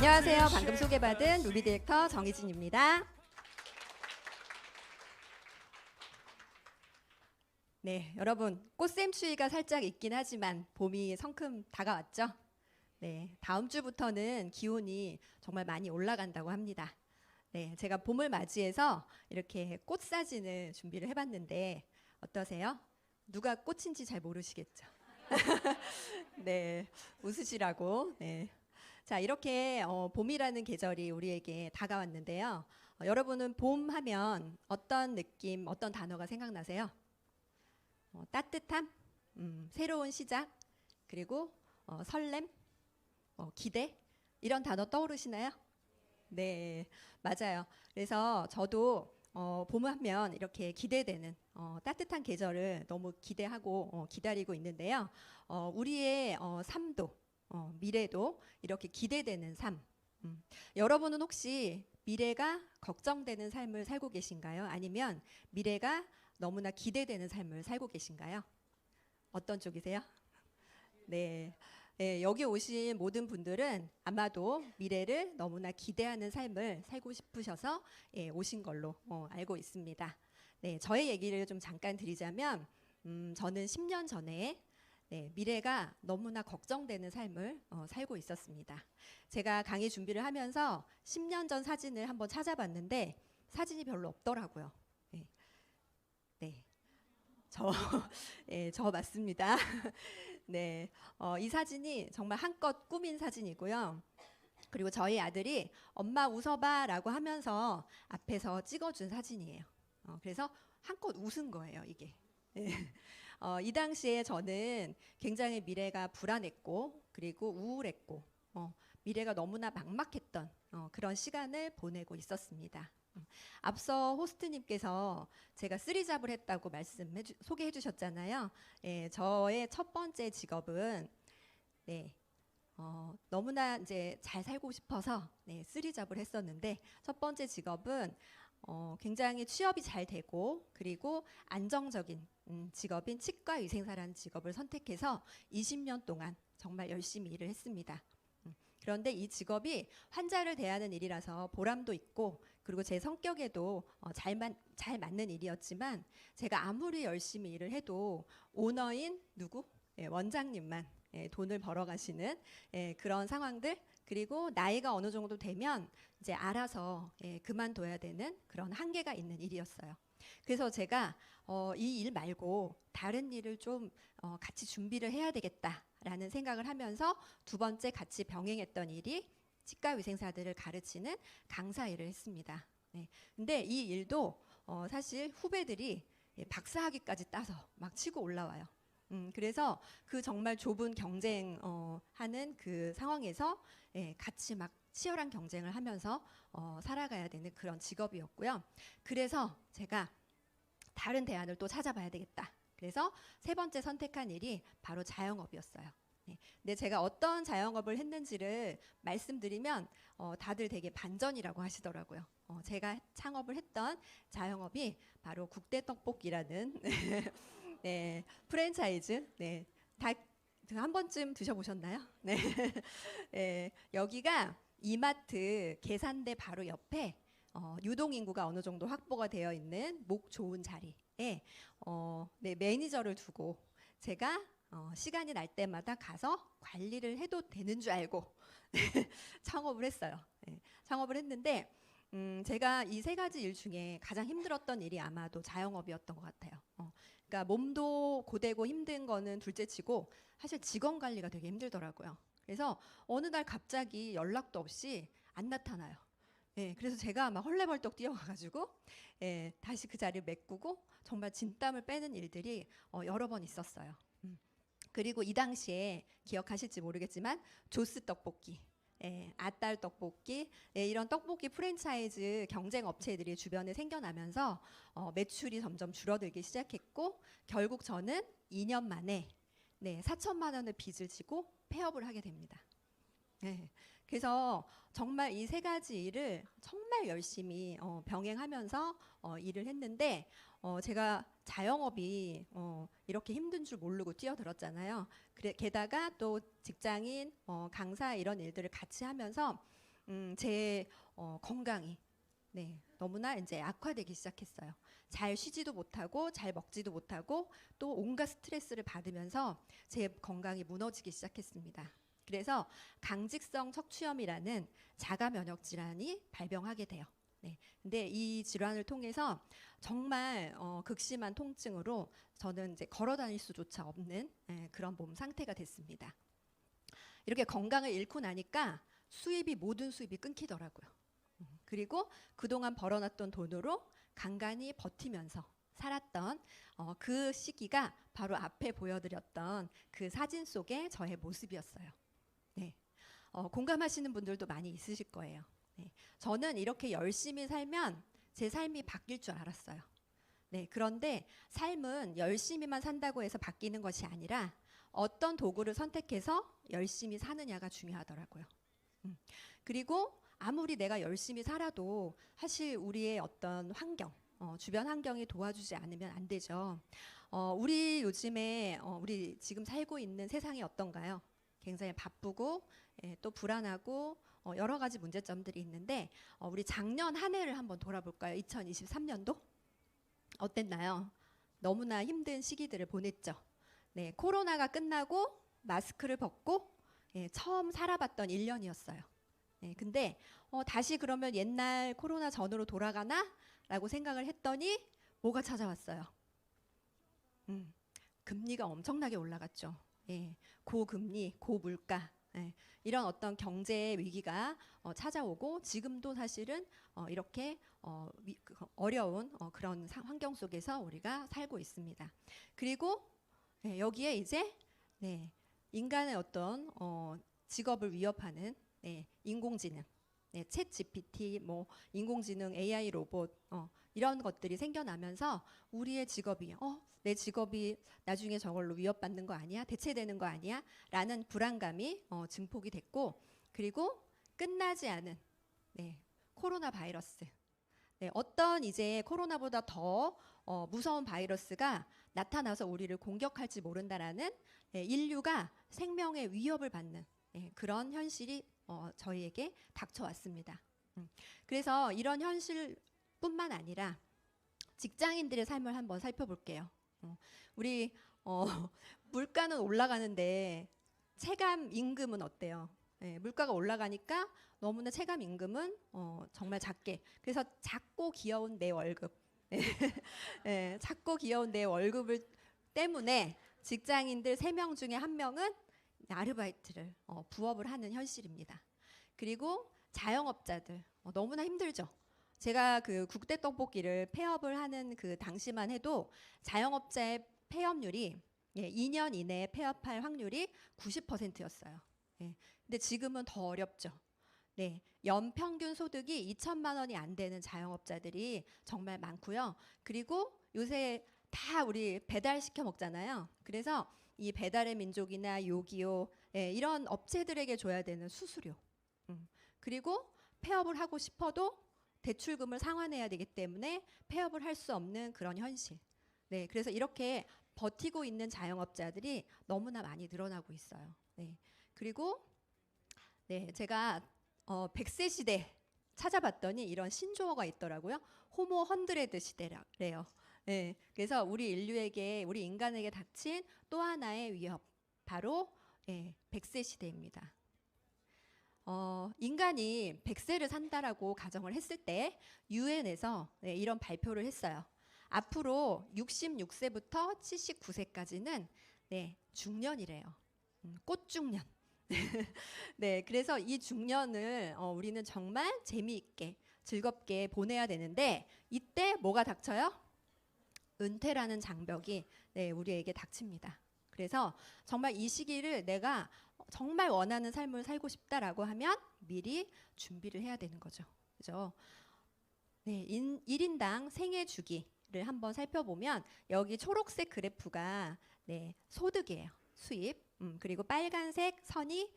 안녕하세요. 방금 소개받은 루비 디렉터 정희진입니다. 네, 여러분 꽃샘추위가 살짝 있긴 하지만 봄이 성큼 다가왔죠? 네, 다음 주부터는 기온이 정말 많이 올라간다고 합니다. 네, 제가 봄을 맞이해서 이렇게 꽃 사진을 준비를 해봤는데 어떠세요? 누가 꽃인지 잘 모르시겠죠? 네, 웃으시라고. 네. 자, 이렇게 봄이라는 계절이 우리에게 다가왔는데요. 여러분은 봄 하면 어떤 느낌, 어떤 단어가 생각나세요? 따뜻함, 새로운 시작, 그리고 설렘, 기대 이런 단어 떠오르시나요? 네, 맞아요. 그래서 저도 봄하면 이렇게 기대되는 따뜻한 계절을 너무 기대하고 기다리고 있는데요. 우리의 삶도 미래도 이렇게 기대되는 삶. 여러분은 혹시 미래가 걱정되는 삶을 살고 계신가요? 아니면 미래가 너무나 기대되는 삶을 살고 계신가요? 어떤 쪽이세요? 네. 네, 여기 오신 모든 분들은 아마도 미래를 너무나 기대하는 삶을 살고 싶으셔서 오신 걸로 알고 있습니다. 네, 저의 얘기를 좀 잠깐 드리자면, 저는 10년 전에 미래가 너무나 걱정되는 삶을 살고 있었습니다. 제가 강의 준비를 하면서 10년 전 사진을 한번 찾아봤는데 사진이 별로 없더라고요. 네, 네, 저, 저 맞습니다. 네, 이 사진이 정말 한껏 꾸민 사진이고요. 그리고 저희 아들이 엄마 웃어봐라고 하면서 앞에서 찍어준 사진이에요. 그래서 한껏 웃은 거예요, 이게. 네. 이 당시에 저는 굉장히 미래가 불안했고, 그리고 우울했고, 미래가 너무나 막막했던 그런 시간을 보내고 있었습니다. 앞서 호스트님께서 제가 쓰리잡을 했다고 소개해 주셨잖아요. 저의 첫 번째 직업은 네, 너무나 이제 잘 살고 싶어서 쓰리잡을 했었는데 첫 번째 직업은 굉장히 취업이 잘 되고 그리고 안정적인 직업인 치과의생사라는 직업을 선택해서 20년 동안 정말 열심히 일을 했습니다. 그런데 이 직업이 환자를 대하는 일이라서 보람도 있고 그리고 제 성격에도 잘 맞는 일이었지만 제가 아무리 열심히 일을 해도 오너인 누구? 원장님만 돈을 벌어가시는 그런 상황들 그리고 나이가 어느 정도 되면 이제 알아서 그만둬야 되는 그런 한계가 있는 일이었어요. 그래서 제가 이 일 말고 다른 일을 좀 같이 준비를 해야 되겠다라는 생각을 하면서 두 번째 같이 병행했던 일이 치과위생사들을 가르치는 강사 일을 했습니다. 네. 근데 이 일도 사실 후배들이 박사학위까지 따서 막 치고 올라와요. 그래서 그 정말 좁은 경쟁하는 그 상황에서 같이 막 치열한 경쟁을 하면서 살아가야 되는 그런 직업이었고요. 그래서 제가 다른 대안을 또 찾아봐야 되겠다. 그래서 세 번째 선택한 일이 바로 자영업이었어요. 근데 제가 어떤 자영업을 했는지를 말씀드리면 다들 되게 반전이라고 하시더라고요. 제가 창업을 했던 자영업이 바로 국대떡볶이라는 네, 프랜차이즈. 네, 다 한 번쯤 드셔보셨나요? 네, 네, 여기가 이마트 계산대 바로 옆에 유동 인구가 어느 정도 확보가 되어 있는 목 좋은 자리에 네, 매니저를 두고 제가 시간이 날 때마다 가서 관리를 해도 되는 줄 알고 창업을 했어요. 네, 창업을 했는데 제가 이 세 가지 일 중에 가장 힘들었던 일이 아마도 자영업이었던 것 같아요. 그러니까 몸도 고되고 힘든 거는 둘째치고 사실 직원 관리가 되게 힘들더라고요. 그래서 어느 날 갑자기 연락도 없이 안 나타나요. 그래서 제가 막 헐레벌떡 뛰어가가지고 다시 그 자리를 메꾸고 정말 진땀을 빼는 일들이 여러 번 있었어요. 그리고 이 당시에 기억하실지 모르겠지만 조스 떡볶이, 아딸 떡볶이, 이런 떡볶이 프랜차이즈 경쟁 업체들이 주변에 생겨나면서 매출이 점점 줄어들기 시작했고 결국 저는 2년 만에 4천만 원의 빚을 지고 폐업을 하게 됩니다. 그래서 정말 이 세 가지 일을 정말 열심히 병행하면서 일을 했는데 제가 자영업이 이렇게 힘든 줄 모르고 뛰어들었잖아요. 게다가 또 직장인, 강사 이런 일들을 같이 하면서 제 건강이 너무나 이제 악화되기 시작했어요. 잘 쉬지도 못하고 잘 먹지도 못하고 또 온갖 스트레스를 받으면서 제 건강이 무너지기 시작했습니다. 그래서 강직성 척추염이라는 자가 면역 질환이 발병하게 돼요. 근데 이 질환을 통해서 정말 극심한 통증으로 저는 이제 걸어 다닐 수조차 없는 그런 몸 상태가 됐습니다. 이렇게 건강을 잃고 나니까 모든 수입이 끊기더라고요. 그리고 그동안 벌어놨던 돈으로 간간히 버티면서 살았던 그 시기가 바로 앞에 보여드렸던 그 사진 속의 저의 모습이었어요. 공감하시는 분들도 많이 있으실 거예요. 저는 이렇게 열심히 살면 제 삶이 바뀔 줄 알았어요. 그런데 삶은 열심히만 산다고 해서 바뀌는 것이 아니라 어떤 도구를 선택해서 열심히 사느냐가 중요하더라고요. 그리고 아무리 내가 열심히 살아도 사실 우리의 어떤 환경, 주변 환경이 도와주지 않으면 안 되죠. 우리 요즘에 우리 지금 살고 있는 세상이 어떤가요? 굉장히 바쁘고 또 불안하고 여러 가지 문제점들이 있는데 우리 작년 한 해를 한번 돌아볼까요? 2023년도 어땠나요? 너무나 힘든 시기들을 보냈죠. 코로나가 끝나고 마스크를 벗고 처음 살아봤던 1년이었어요. 근데 다시 그러면 옛날 코로나 전으로 돌아가나? 라고 생각을 했더니 뭐가 찾아왔어요? 금리가 엄청나게 올라갔죠. 고금리, 고물가 이런 어떤 경제 위기가 찾아오고 지금도 사실은 이렇게 어려운 그런 환경 속에서 우리가 살고 있습니다. 그리고 여기에 이제 인간의 어떤 직업을 위협하는 인공지능, 챗 GPT, 뭐 인공지능, AI 로봇 이런 것들이 생겨나면서 우리의 직업이 내 직업이 나중에 저걸로 위협받는 거 아니야? 대체되는 거 아니야? 라는 불안감이 증폭이 됐고 그리고 끝나지 않은 코로나 바이러스 어떤 이제 코로나보다 더 무서운 바이러스가 나타나서 우리를 공격할지 모른다라는 인류가 생명의 위협을 받는 그런 현실이 저희에게 닥쳐왔습니다. 그래서 이런 현실뿐만 아니라 직장인들의 삶을 한번 살펴볼게요. 우리 물가는 올라가는데 체감 임금은 어때요? 물가가 올라가니까 너무나 체감 임금은 정말 작게. 그래서 작고 귀여운 내 월급, 작고 귀여운 내 월급을 때문에 직장인들 3명 중에 1명은 아르바이트를 부업을 하는 현실입니다. 그리고 자영업자들 너무나 힘들죠. 제가 그 국대 떡볶이를 폐업을 하는 그 당시만 해도 자영업자의 폐업률이 2년 이내에 폐업할 확률이 90%였어요. 근데 지금은 더 어렵죠. 연평균 소득이 2천만 원이 안 되는 자영업자들이 정말 많고요. 그리고 요새 다 우리 배달시켜 먹잖아요. 그래서 이 배달의 민족이나 요기요 이런 업체들에게 줘야 되는 수수료 그리고 폐업을 하고 싶어도 대출금을 상환해야 되기 때문에 폐업을 할 수 없는 그런 현실. 그래서 이렇게 버티고 있는 자영업자들이 너무나 많이 늘어나고 있어요. 그리고 제가 100세 시대 찾아봤더니 이런 신조어가 있더라고요. 호모 헌드레드 시대래요. 그래서 우리 인류에게 우리 인간에게 닥친 또 하나의 위협 바로 100세 시대입니다. 인간이 100세를 산다라고 가정을 했을 때 유엔에서 이런 발표를 했어요. 앞으로 66세부터 79세까지는 중년이래요. 꽃중년. 그래서 이 중년을 우리는 정말 재미있게 즐겁게 보내야 되는데 이때 뭐가 닥쳐요? 은퇴라는 장벽이 우리에게 닥칩니다. 그래서 정말 이 시기를 내가 정말 원하는 삶을 살고 싶다라고 하면 미리 준비를 해야 되는 거죠. 그죠? 1인당 생애 주기를 한번 살펴보면 여기 초록색 그래프가 소득이에요. 수입. 그리고 빨간색 선이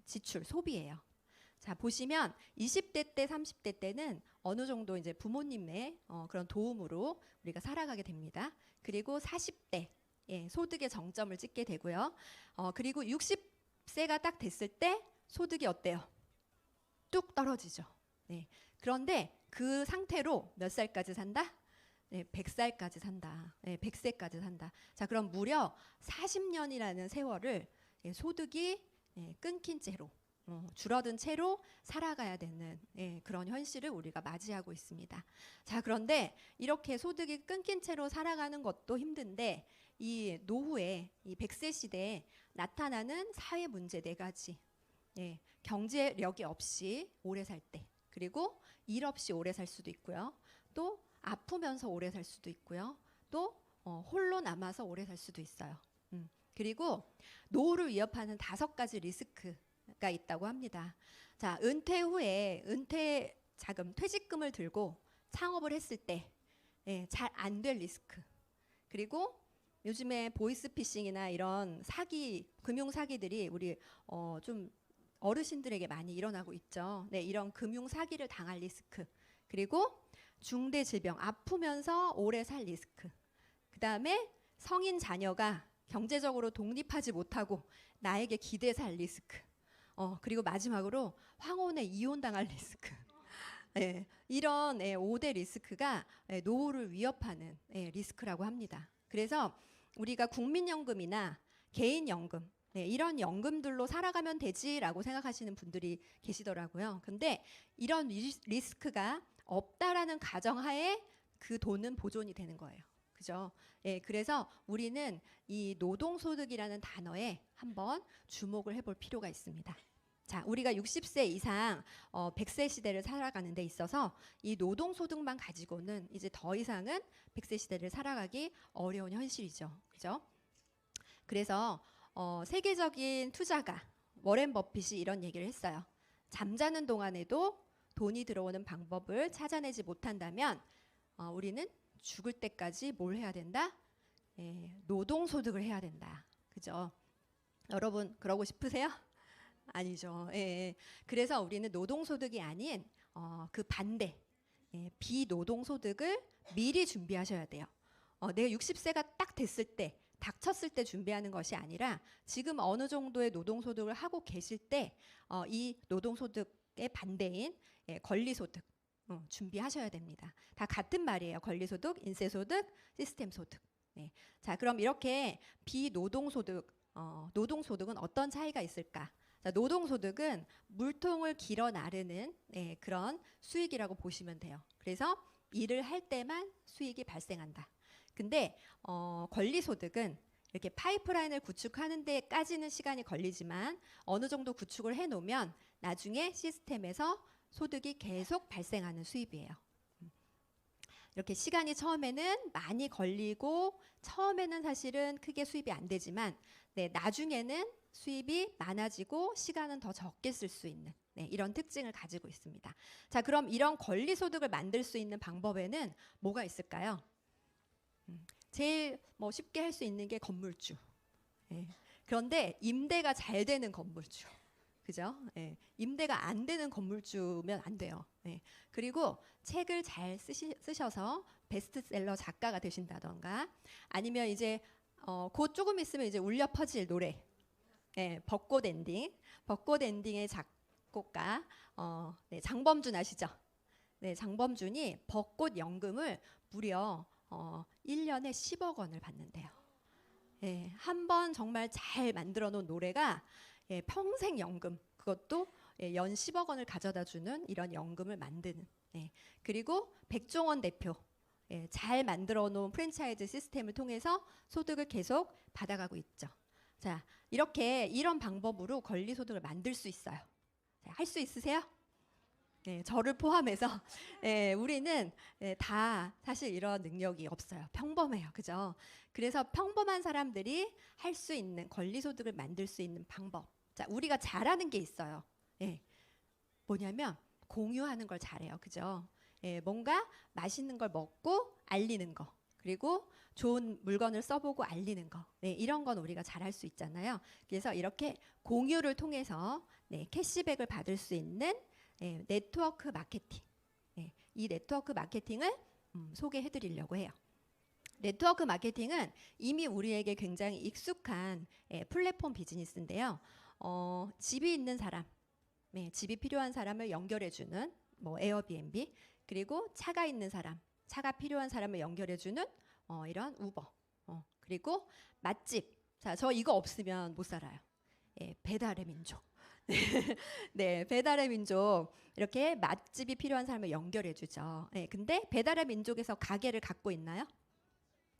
지출, 소비예요. 자, 보시면 20대 때, 30대 때는 어느 정도 이제 부모님의 그런 도움으로 우리가 살아가게 됩니다. 그리고 40대 소득의 정점을 찍게 되고요. 그리고 60세가 딱 됐을 때 소득이 어때요? 뚝 떨어지죠. 네. 그런데 그 상태로 몇 살까지 산다? 네, 100살까지 산다. 네, 100세까지 산다. 자, 그럼 무려 40년이라는 세월을 소득이 끊긴 채로 줄어든 채로 살아가야 되는 그런 현실을 우리가 맞이하고 있습니다. 자, 그런데 이렇게 소득이 끊긴 채로 살아가는 것도 힘든데 이 노후에 이 100세 시대에 나타나는 사회 문제 네 가지. 경제력이 없이 오래 살 때, 그리고 일 없이 오래 살 수도 있고요. 또 아프면서 오래 살 수도 있고요. 또 홀로 남아서 오래 살 수도 있어요. 그리고 노후를 위협하는 5가지 리스크가 있다고 합니다. 자, 은퇴 후에 은퇴 자금, 퇴직금을 들고 창업을 했을 때 잘 안 될 리스크. 그리고 요즘에 보이스피싱이나 이런 사기, 금융 사기들이 우리 좀 어르신들에게 많이 일어나고 있죠. 네, 이런 금융 사기를 당할 리스크. 그리고 중대 질병, 아프면서 오래 살 리스크. 그다음에 성인 자녀가 경제적으로 독립하지 못하고 나에게 기대 살 리스크. 그리고 마지막으로 황혼에 이혼당할 리스크. 이런 5대 리스크가 노후를 위협하는 리스크라고 합니다. 그래서 우리가 국민연금이나 개인연금 이런 연금들로 살아가면 되지라고 생각하시는 분들이 계시더라고요. 근데 이런 리스크가 없다라는 가정하에 그 돈은 보존이 되는 거예요. 그죠? 그래서 우리는 이 노동소득이라는 단어에 한번 주목을 해볼 필요가 있습니다. 자, 우리가 60세 이상 100세 시대를 살아가는 데 있어서 이 노동소득만 가지고는 이제 더 이상은 100세 시대를 살아가기 어려운 현실이죠. 그죠? 그래서 세계적인 투자가 워렌 버핏이 이런 얘기를 했어요. 잠자는 동안에도 돈이 들어오는 방법을 찾아내지 못한다면 우리는 죽을 때까지 뭘 해야 된다? 노동소득을 해야 된다. 그죠? 여러분 그러고 싶으세요? 아니죠. 그래서 우리는 노동소득이 아닌 그 반대 비노동소득을 미리 준비하셔야 돼요. 내가 60세가 딱 됐을 때 닥쳤을 때 준비하는 것이 아니라 지금 어느 정도의 노동소득을 하고 계실 때 이 노동소득의 반대인 권리소득 준비하셔야 됩니다. 다 같은 말이에요. 권리소득, 인세소득, 시스템소득. 자, 그럼 이렇게 비노동소득, 노동소득은 어떤 차이가 있을까? 자, 노동소득은 물통을 길어 나르는 그런 수익이라고 보시면 돼요. 그래서 일을 할 때만 수익이 발생한다. 근데 권리소득은 이렇게 파이프라인을 구축하는 데까지는 시간이 걸리지만 어느 정도 구축을 해놓으면 나중에 시스템에서 소득이 계속 발생하는 수입이에요. 이렇게 시간이 처음에는 많이 걸리고 처음에는 사실은 크게 수입이 안 되지만 나중에는 수입이 많아지고 시간은 더 적게 쓸 수 있는 이런 특징을 가지고 있습니다. 자, 그럼 이런 권리소득을 만들 수 있는 방법에는 뭐가 있을까요? 제일 쉽게 할 수 있는 게 건물주. 그런데 임대가 잘 되는 건물주. 그죠? 임대가 안 되는 건물주면 안 돼요. 그리고 책을 잘 쓰셔서 베스트셀러 작가가 되신다던가 아니면 이제 곧 조금 있으면 이제 울려 퍼질 노래 벚꽃 엔딩, 벚꽃 엔딩의 작곡가 장범준 아시죠? 장범준이 벚꽃 연금을 무려 1년에 10억 원을 받는데요. 한 번 정말 잘 만들어 놓은 노래가 평생 연금, 그것도 연 10억 원을 가져다 주는 이런 연금을 만드는. 그리고 백종원 대표 잘 만들어 놓은 프랜차이즈 시스템을 통해서 소득을 계속 받아가고 있죠. 자, 이렇게 이런 방법으로 권리소득을 만들 수 있어요. 할 수 있으세요? 저를 포함해서 우리는 다 사실 이런 능력이 없어요. 평범해요. 그죠? 그래서 평범한 사람들이 할 수 있는 권리소득을 만들 수 있는 방법. 자, 우리가 잘하는 게 있어요. 뭐냐면 공유하는 걸 잘해요. 그죠? 뭔가 맛있는 걸 먹고 알리는 거. 그리고 좋은 물건을 써보고 알리는 거. 이런 건 우리가 잘할 수 있잖아요. 그래서 이렇게 공유를 통해서 캐시백을 받을 수 있는 네트워크 마케팅. 이 네트워크 마케팅을 소개해 드리려고 해요. 네트워크 마케팅은 이미 우리에게 굉장히 익숙한 플랫폼 비즈니스인데요. 집이 있는 사람, 네, 집이 필요한 사람을 연결해주는 뭐 에어비앤비, 그리고 차가 있는 사람, 차가 필요한 사람을 연결해주는 이런 우버, 그리고 맛집. 자, 저 이거 없으면 못 살아요. 예, 배달의 민족. 네, 배달의 민족. 이렇게 맛집이 필요한 사람을 연결해주죠. 예, 근데 배달의 민족에서 가게를 갖고 있나요?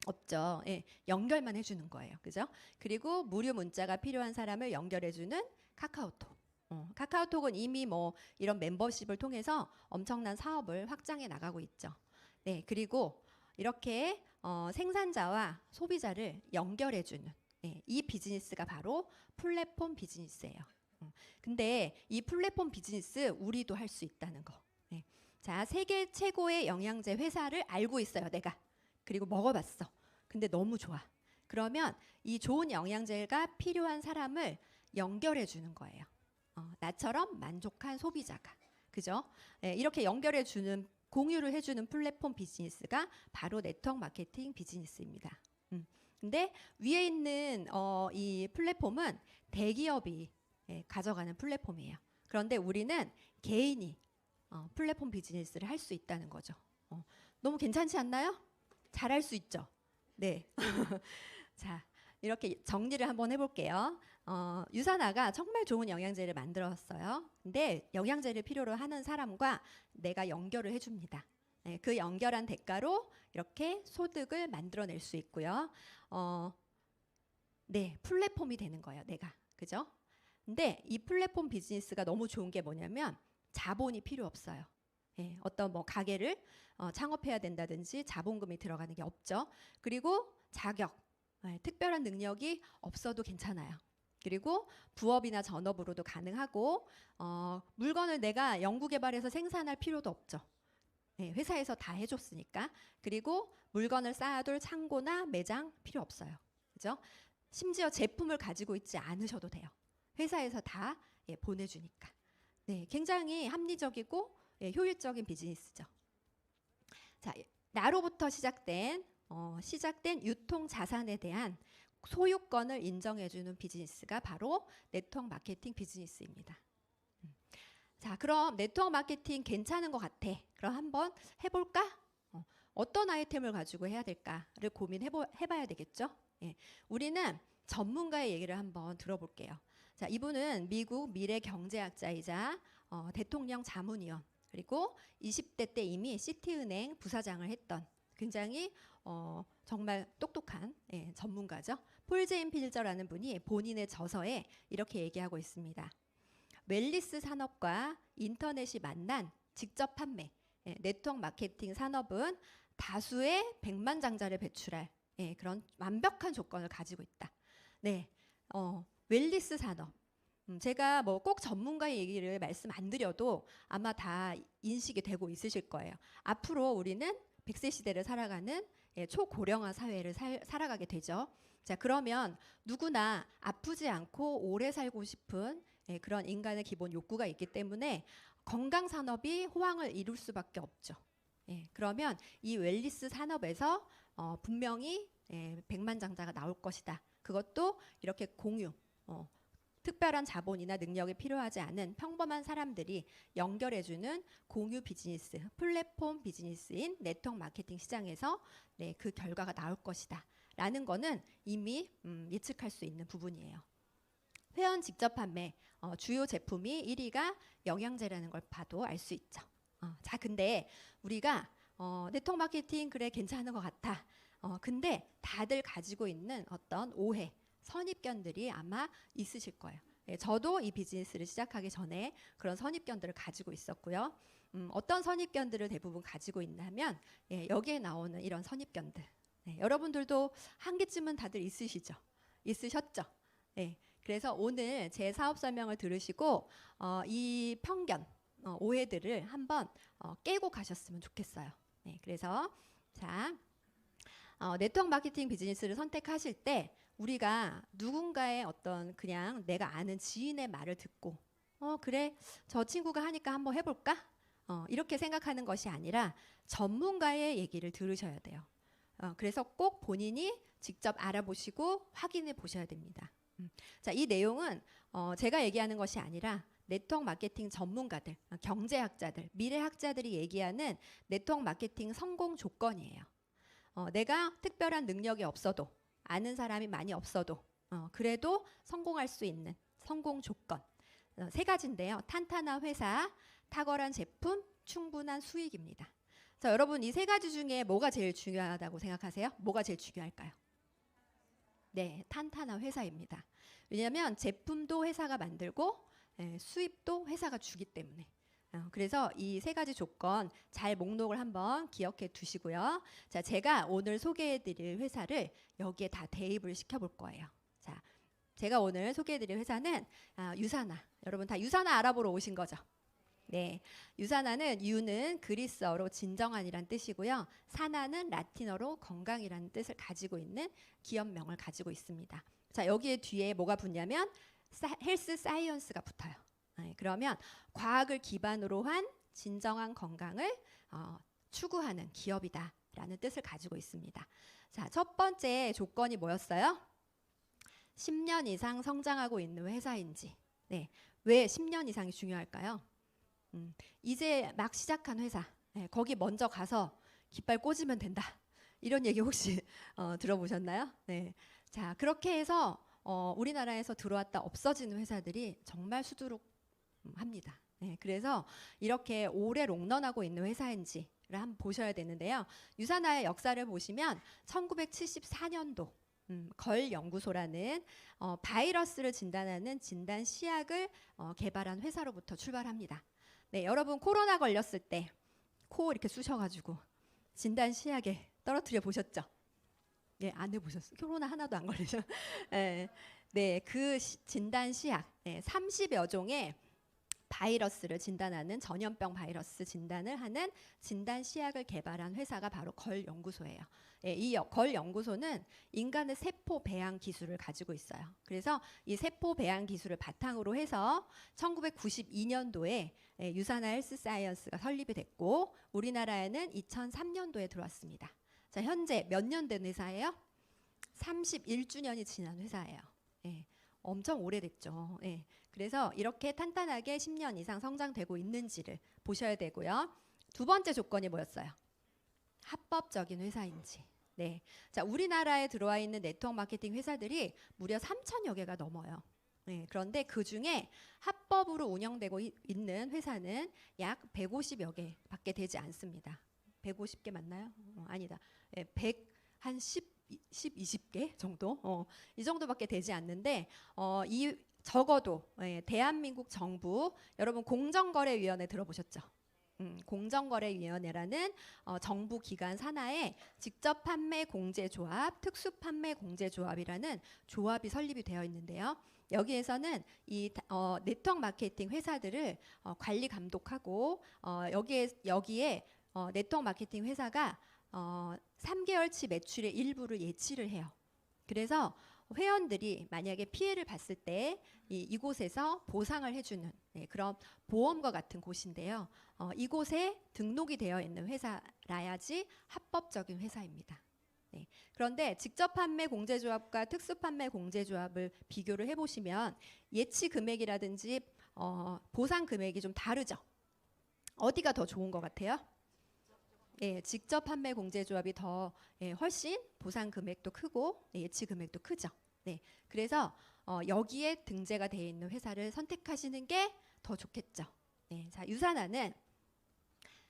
없죠. 예, 연결만 해주는 거예요. 그죠? 그리고 무료 문자가 필요한 사람을 연결해주는 카카오톡. 카카오톡은 이미 뭐 이런 멤버십을 통해서 엄청난 사업을 확장해 나가고 있죠. 네, 그리고 이렇게 생산자와 소비자를 연결해주는 이 비즈니스가 바로 플랫폼 비즈니스예요. 근데 이 플랫폼 비즈니스 우리도 할 수 있다는 거. 네. 자, 세계 최고의 영양제 회사를 알고 있어요, 내가. 그리고 먹어봤어. 근데 너무 좋아. 그러면 이 좋은 영양제가 필요한 사람을 연결해 주는 거예요. 나처럼 만족한 소비자가. 그죠? 네, 이렇게 연결해 주는, 공유를 해주는 플랫폼 비즈니스가 바로 네트워크 마케팅 비즈니스입니다. 근데 위에 있는 이 플랫폼은 대기업이 가져가는 플랫폼이에요. 그런데 우리는 개인이 플랫폼 비즈니스를 할 수 있다는 거죠. 너무 괜찮지 않나요? 잘할 수 있죠. 네. 자, 이렇게 정리를 한번 해볼게요. 유산아가 정말 좋은 영양제를 만들었어요. 근데 영양제를 필요로 하는 사람과 내가 연결을 해줍니다. 네, 그 연결한 대가로 이렇게 소득을 만들어낼 수 있고요. 네, 플랫폼이 되는 거예요, 내가. 그죠? 근데 이 플랫폼 비즈니스가 너무 좋은 게 뭐냐면 자본이 필요 없어요. 예, 어떤 뭐 가게를 창업해야 된다든지 자본금이 들어가는 게 없죠. 그리고 자격, 특별한 능력이 없어도 괜찮아요. 그리고 부업이나 전업으로도 가능하고 물건을 내가 연구개발해서 생산할 필요도 없죠. 예, 회사에서 다 해줬으니까. 그리고 물건을 쌓아둘 창고나 매장 필요 없어요. 그죠? 심지어 제품을 가지고 있지 않으셔도 돼요. 회사에서 다 보내주니까. 네, 굉장히 합리적이고 효율적인 비즈니스죠. 자, 나로부터 시작된 유통 자산에 대한 소유권을 인정해주는 비즈니스가 바로 네트워크 마케팅 비즈니스입니다. 자, 그럼 네트워크 마케팅 괜찮은 것 같아. 그럼 한번 해볼까? 어떤 아이템을 가지고 해야 될까를 고민해봐야 되겠죠. 예, 우리는 전문가의 얘기를 한번 들어볼게요. 자, 이분은 미국 미래경제학자이자 대통령 자문위원, 그리고 20대 때 이미 시티은행 부사장을 했던 굉장히 정말 똑똑한 전문가죠. 폴 제인 필저라는 분이 본인의 저서에 이렇게 얘기하고 있습니다. 웰리스 산업과 인터넷이 만난 직접 판매, 네트워크 마케팅 산업은 다수의 백만장자를 배출할 그런 완벽한 조건을 가지고 있다. 네, 웰리스 산업. 제가 뭐 꼭 전문가의 얘기를 말씀 안 드려도 아마 다 인식이 되고 있으실 거예요. 앞으로 우리는 100세 시대를 살아가는 초고령화 사회를 살아가게 되죠. 자, 그러면 누구나 아프지 않고 오래 살고 싶은 그런 인간의 기본 욕구가 있기 때문에 건강 산업이 호황을 이룰 수밖에 없죠. 그러면 이 웰리스 산업에서 분명히 백만장자가 나올 것이다. 그것도 이렇게 공유, 특별한 자본이나 능력이 필요하지 않은 평범한 사람들이 연결해주는 공유 비즈니스, 플랫폼 비즈니스인 네트워크 마케팅 시장에서 그 결과가 나올 것이다. 라는 거는 이미 예측할 수 있는 부분이에요. 회원 직접 판매, 주요 제품이 1위가 영양제라는 걸 봐도 알 수 있죠. 자, 근데 우리가 네트워크 마케팅 그래 괜찮은 것 같아. 근데 다들 가지고 있는 어떤 오해, 선입견들이 아마 있으실 거예요. 저도 이 비즈니스를 시작하기 전에 그런 선입견들을 가지고 있었고요. 어떤 선입견들을 대부분 가지고 있냐면 여기에 나오는 이런 선입견들. 여러분들도 한 개쯤은 다들 있으시죠? 있으셨죠? 그래서 오늘 제 사업 설명을 들으시고 이 편견, 오해들을 한번 깨고 가셨으면 좋겠어요. 그래서 자, 네트워크 마케팅 비즈니스를 선택하실 때 우리가 누군가의 어떤 그냥 내가 아는 지인의 말을 듣고 그래 저 친구가 하니까 한번 해볼까? 이렇게 생각하는 것이 아니라 전문가의 얘기를 들으셔야 돼요. 그래서 꼭 본인이 직접 알아보시고 확인해 보셔야 됩니다. 자, 이 내용은 제가 얘기하는 것이 아니라 네트워크 마케팅 전문가들, 경제학자들, 미래학자들이 얘기하는 네트워크 마케팅 성공 조건이에요. 내가 특별한 능력이 없어도, 아는 사람이 많이 없어도, 그래도 성공할 수 있는 성공 조건. 세 가지인데요. 탄탄한 회사, 탁월한 제품, 충분한 수익입니다. 자, 여러분 이 세 가지 중에 뭐가 제일 중요하다고 생각하세요? 뭐가 제일 중요할까요? 네, 탄탄한 회사입니다. 왜냐하면 제품도 회사가 만들고 수입도 회사가 주기 때문에. 그래서 이 세 가지 조건 잘 목록을 한번 기억해 두시고요. 자, 제가 오늘 소개해 드릴 회사를 여기에 다 대입을 시켜 볼 거예요. 자, 제가 오늘 소개해 드릴 회사는 유사나. 여러분 다 유사나 알아보러 오신 거죠? 네, 유사나는 유는 그리스어로 진정한이란 뜻이고요. 사나는 라틴어로 건강이라는 뜻을 가지고 있는 기업명을 가지고 있습니다. 자, 여기에 뒤에 뭐가 붙냐면 헬스 사이언스가 붙어요. 그러면 과학을 기반으로 한 진정한 건강을 추구하는 기업이다라는 뜻을 가지고 있습니다. 자, 첫 번째 조건이 뭐였어요? 10년 이상 성장하고 있는 회사인지. 네, 왜 10년 이상이 중요할까요? 이제 막 시작한 회사, 거기 먼저 가서 깃발 꽂으면 된다. 이런 얘기 혹시 들어보셨나요? 네. 자, 그렇게 해서 우리나라에서 들어왔다 없어지는 회사들이 정말 수두룩합니다. 네, 그래서 이렇게 오래 롱런하고 있는 회사인지를 한번 보셔야 되는데요. 유사나의 역사를 보시면 1974년도 걸 연구소라는 바이러스를 진단하는 진단 시약을 개발한 회사로부터 출발합니다. 네, 여러분 코로나 걸렸을 때 코 이렇게 쑤셔가지고 진단 시약에 떨어뜨려 보셨죠? 네, 안 해보셨어요? 코로나 하나도 안 걸리죠? 네, 네, 그 진단 시약 30여 종의 바이러스를 진단하는 전염병 바이러스 진단을 하는 진단 시약을 개발한 회사가 바로 걸 연구소예요. 이 걸 연구소는 인간의 세포 배양 기술을 가지고 있어요. 그래서 이 세포 배양 기술을 바탕으로 해서 1992년도에 유사나 헬스 사이언스가 설립이 됐고 우리나라에는 2003년도에 들어왔습니다. 자, 현재 몇 년 된 회사예요? 31주년이 지난 회사예요. 엄청 오래됐죠. 그래서 이렇게 탄탄하게 10년 이상 성장되고 있는지를 보셔야 되고요. 두 번째 조건이 뭐였어요? 합법적인 회사인지. 네. 자, 우리나라에 들어와 있는 네트워크 마케팅 회사들이 무려 3천여 개가 넘어요. 그런데 그 중에 합법으로 운영되고 있는 회사는 약 150여 개밖에 되지 않습니다. 150개 맞나요? 아니다. 20개 정도? 이 정도밖에 되지 않는데 이 적어도 대한민국 정부 여러분 공정거래위원회 들어보셨죠? 공정거래위원회라는 정부 기관 산하에 직접 판매 공제조합, 특수 판매 공제조합이라는 조합이 설립이 되어 있는데요. 여기에서는 이 네트워크 마케팅 회사들을 관리 감독하고 여기에 네트워크 마케팅 회사가 3개월치 매출의 일부를 예치를 해요. 그래서 회원들이 만약에 피해를 봤을 때 이곳에서 보상을 해주는 그런 보험과 같은 곳인데요. 이곳에 등록이 되어 있는 회사라야지 합법적인 회사입니다. 그런데 직접 판매 공제조합과 특수 판매 공제조합을 비교를 해보시면 예치 금액이라든지 보상 금액이 좀 다르죠. 어디가 더 좋은 것 같아요? 직접 판매 공제조합이 더 훨씬 보상 금액도 크고 예치 금액도 크죠. 그래서 여기에 등재가 되어 있는 회사를 선택하시는 게 더 좋겠죠. 자, 유사나는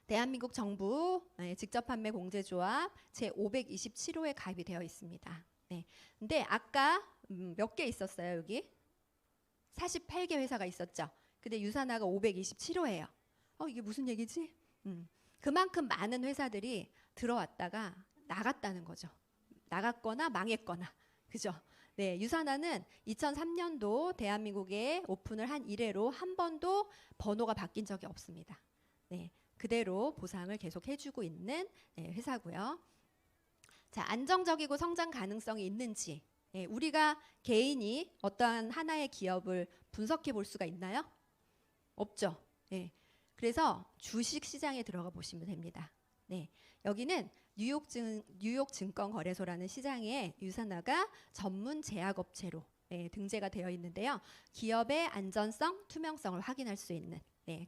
대한민국 정부 직접 판매 공제조합 제 527호에 가입이 되어 있습니다. 근데 아까 몇 개 있었어요, 여기? 48개 회사가 있었죠. 근데 유사나가 527호예요. 이게 무슨 얘기지? 그만큼 많은 회사들이 들어왔다가 나갔다는 거죠. 나갔거나 망했거나. 그죠? 유사나는 2003년도 대한민국에 오픈을 한 이래로 한 번도 번호가 바뀐 적이 없습니다. 그대로 보상을 계속 해주고 있는 회사고요. 자, 안정적이고 성장 가능성이 있는지 우리가 개인이 어떠한 하나의 기업을 분석해 볼 수가 있나요? 없죠. 그래서 주식 시장에 들어가 보시면 됩니다. 여기는 뉴욕 증권거래소라는 시장에 유사나가 전문 제약업체로 등재가 되어 있는데요. 기업의 안전성, 투명성을 확인할 수 있는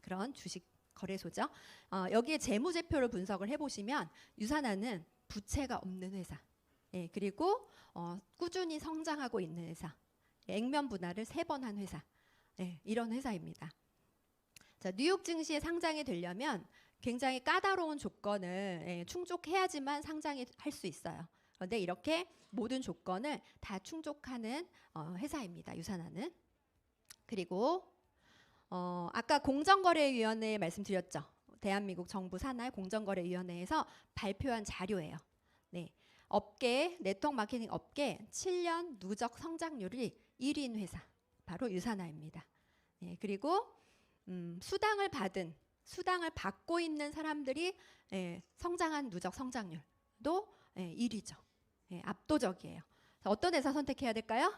그런 주식 거래소죠. 여기에 재무제표를 분석을 해보시면 유산하는 부채가 없는 회사, 그리고 꾸준히 성장하고 있는 회사, 액면 분할을 3번 한 회사, 이런 회사입니다. 자, 뉴욕 증시에 상장이 되려면 굉장히 까다로운 조건을 충족해야지만 상장이 할 수 있어요. 그런데 이렇게 모든 조건을 다 충족하는 회사입니다. 유산하는. 그리고 아까 공정거래위원회 말씀드렸죠. 대한민국 정부 산하의 공정거래위원회에서 발표한 자료예요. 업계, 네트워크 마케팅 업계 7년 누적 성장률이 1위인 회사, 바로 유산하입니다. 그리고 수당을 받고 있는 사람들이 성장한 누적 성장률도 1위죠. 압도적이에요. 어떤 회사 선택해야 될까요?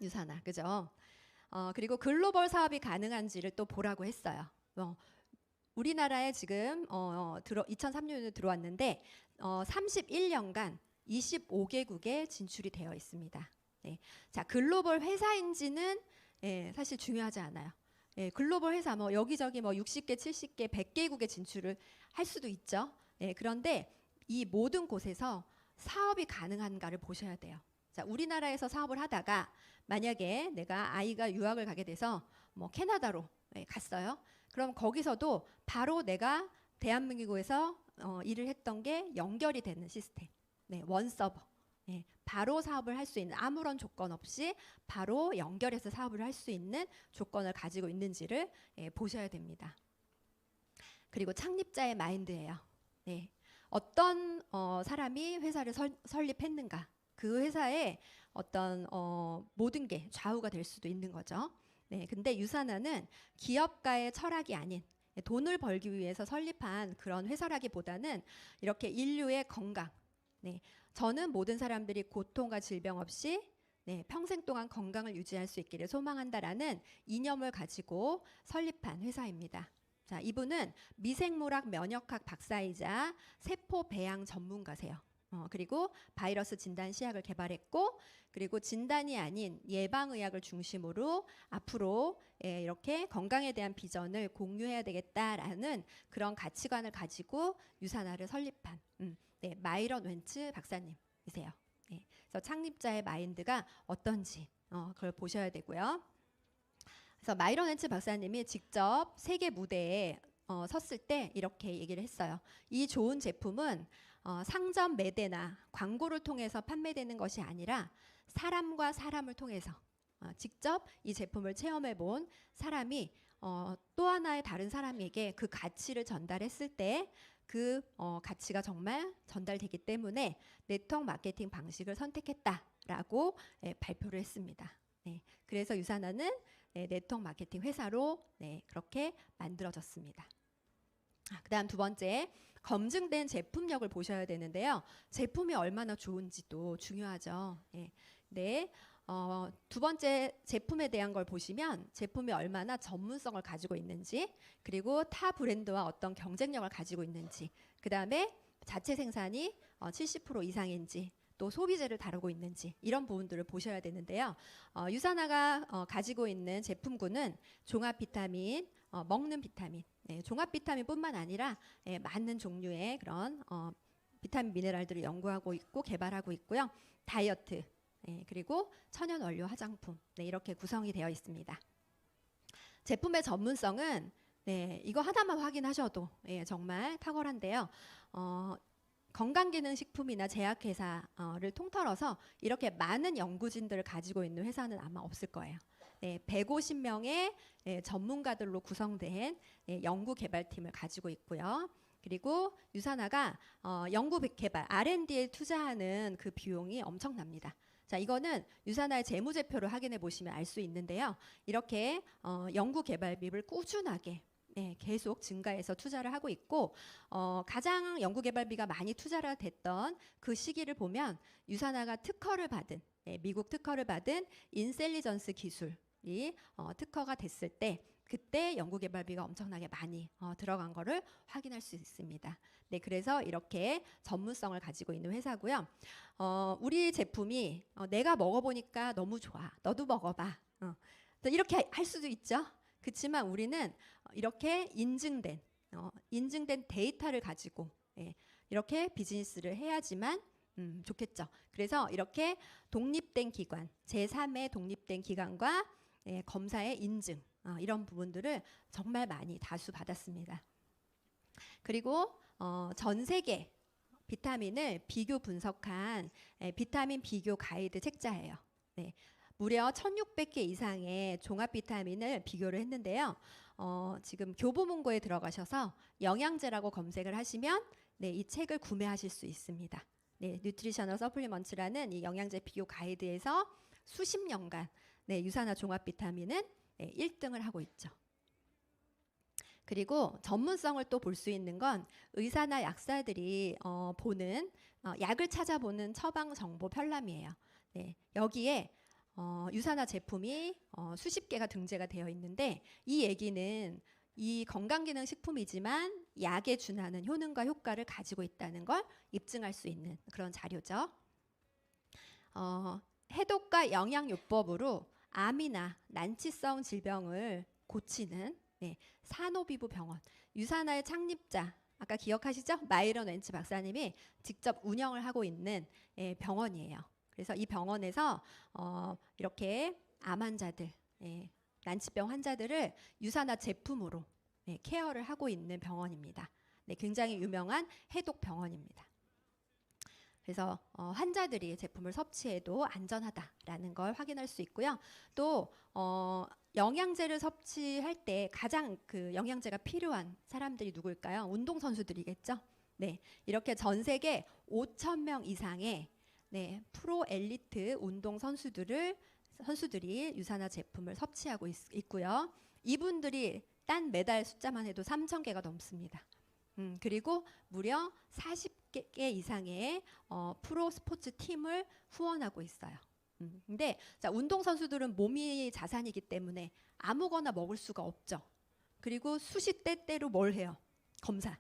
유산하, 그죠? 그리고 글로벌 사업이 가능한지를 또 보라고 했어요. 우리나라에 지금 2003년에 들어왔는데 31년간 25개국에 진출이 되어 있습니다. 자, 글로벌 회사인지는 사실 중요하지 않아요. 글로벌 회사 뭐 여기저기 뭐 60개, 70개, 100개국에 진출을 할 수도 있죠. 그런데 이 모든 곳에서 사업이 가능한가를 보셔야 돼요. 자, 우리나라에서 사업을 하다가 만약에 내가 아이가 유학을 가게 돼서 뭐 캐나다로 갔어요. 그럼 거기서도 바로 내가 대한민국에서 일을 했던 게 연결이 되는 시스템, 원 서버, 바로 사업을 할 수 있는, 아무런 조건 없이 바로 연결해서 사업을 할 수 있는 조건을 가지고 있는지를 보셔야 됩니다. 그리고 창립자의 마인드예요. 어떤 사람이 회사를 설립했는가, 그 회사의 어떤 모든 게 좌우가 될 수도 있는 거죠. 근데 유산하는 기업가의 철학이 아닌 돈을 벌기 위해서 설립한 그런 회사라기보다는 이렇게 인류의 건강, 저는 모든 사람들이 고통과 질병 없이 평생 동안 건강을 유지할 수 있기를 소망한다라는 이념을 가지고 설립한 회사입니다. 자, 이분은 미생물학 면역학 박사이자 세포 배양 전문가세요. 그리고 바이러스 진단 시약을 개발했고, 그리고 진단이 아닌 예방의학을 중심으로 앞으로 이렇게 건강에 대한 비전을 공유해야 되겠다라는 그런 가치관을 가지고 유산하를 설립한 마이런 웬츠 박사님이세요. 그래서 창립자의 마인드가 어떤지 그걸 보셔야 되고요. 그래서 마이런 웬츠 박사님이 직접 세계 무대에 섰을 때 이렇게 얘기를 했어요. 이 좋은 제품은 상점 매대나 광고를 통해서 판매되는 것이 아니라 사람과 사람을 통해서 직접 이 제품을 체험해 본 사람이 또 하나의 다른 사람에게 그 가치를 전달했을 때 그 가치가 정말 전달되기 때문에 네트워크 마케팅 방식을 선택했다라고 발표를 했습니다. 그래서 유산하는 네트워크 마케팅 회사로 그렇게 만들어졌습니다. 그다음 두 번째, 검증된 제품력을 보셔야 되는데요. 제품이 얼마나 좋은지도 중요하죠. 두 번째 제품에 대한 걸 보시면 제품이 얼마나 전문성을 가지고 있는지, 그리고 타 브랜드와 어떤 경쟁력을 가지고 있는지, 그 다음에 자체 생산이 70% 이상인지, 또 소비재를 다루고 있는지, 이런 부분들을 보셔야 되는데요. 유산하가 가지고 있는 제품군은 종합 비타민, 먹는 비타민, 종합 비타민뿐만 아니라 많은 종류의 그런 비타민 미네랄들을 연구하고 있고 개발하고 있고요. 다이어트, 그리고 천연 원료 화장품, 이렇게 구성이 되어 있습니다. 제품의 전문성은 이거 하나만 확인하셔도 정말 탁월한데요. 건강기능식품이나 제약회사를 통틀어서 이렇게 많은 연구진들을 가지고 있는 회사는 아마 없을 거예요. 150명의 전문가들로 구성된 연구개발팀을 가지고 있고요. 그리고 유산하가 연구개발 R&D에 투자하는 그 비용이 엄청납니다. 자, 이거는 유산하의 재무제표를 확인해 보시면 알 수 있는데요. 이렇게 연구개발비를 꾸준하게 계속 증가해서 투자를 하고 있고, 가장 연구개발비가 많이 투자가 됐던 그 시기를 보면 유산하가 특허를 받은, 미국 특허를 받은 인셀리전스 기술이 특허가 됐을 때 그때 연구개발비가 엄청나게 많이 들어간 거를 확인할 수 있습니다. 네, 그래서 이렇게 전문성을 가지고 있는 회사고요. 우리 제품이 내가 먹어보니까 너무 좋아. 너도 먹어봐. 이렇게 할 수도 있죠. 그렇지만 우리는 이렇게 인증된 데이터를 가지고 이렇게 비즈니스를 해야지만 좋겠죠. 그래서 이렇게 독립된 기관, 제3의 독립된 기관과 검사의 인증 이런 부분들을 정말 많이 다수 받았습니다. 그리고 전 세계 비타민을 비교 분석한 비타민 비교 가이드 책자예요. 네. 무려 1600개 이상의 종합 비타민을 비교를 했는데요. 지금 교보문고에 들어가셔서 영양제라고 검색을 하시면 이 책을 구매하실 수 있습니다. 뉴트리셔널 서플리먼트라는 이 영양제 비교 가이드에서 수십 년간 유산화 종합 비타민은 1등을 하고 있죠. 그리고 전문성을 또 볼 수 있는 건 의사나 약사들이 보는 약을 찾아보는 처방 정보 편람이에요. 여기에 유산화 제품이 수십 개가 등재가 되어 있는데 이 얘기는 이 건강기능식품이지만 약에 준하는 효능과 효과를 가지고 있다는 걸 입증할 수 있는 그런 자료죠. 해독과 영양요법으로 암이나 난치성 질병을 고치는 산호비부 병원 유산화의 창립자 아까 기억하시죠? 마이런 웬츠 박사님이 직접 운영을 하고 있는 병원이에요. 그래서 이 병원에서 이렇게 암 환자들, 난치병 환자들을 유산화 제품으로 케어를 하고 있는 병원입니다. 굉장히 유명한 해독 병원입니다. 그래서 환자들이 제품을 섭취해도 안전하다라는 걸 확인할 수 있고요. 또 영양제를 섭취할 때 가장 그 영양제가 필요한 사람들이 누구일까요? 운동선수들이겠죠. 이렇게 전 세계 5,000명 이상의 프로 엘리트 운동 선수들이 유산화 제품을 섭취하고 있고요. 이분들이 딴 메달 숫자만 해도 3,000개가 넘습니다. 그리고 무려 40개 이상의 프로 스포츠 팀을 후원하고 있어요. 근데 운동 선수들은 몸이 자산이기 때문에 아무거나 먹을 수가 없죠. 그리고 수시때때로 뭘 해요? 검사.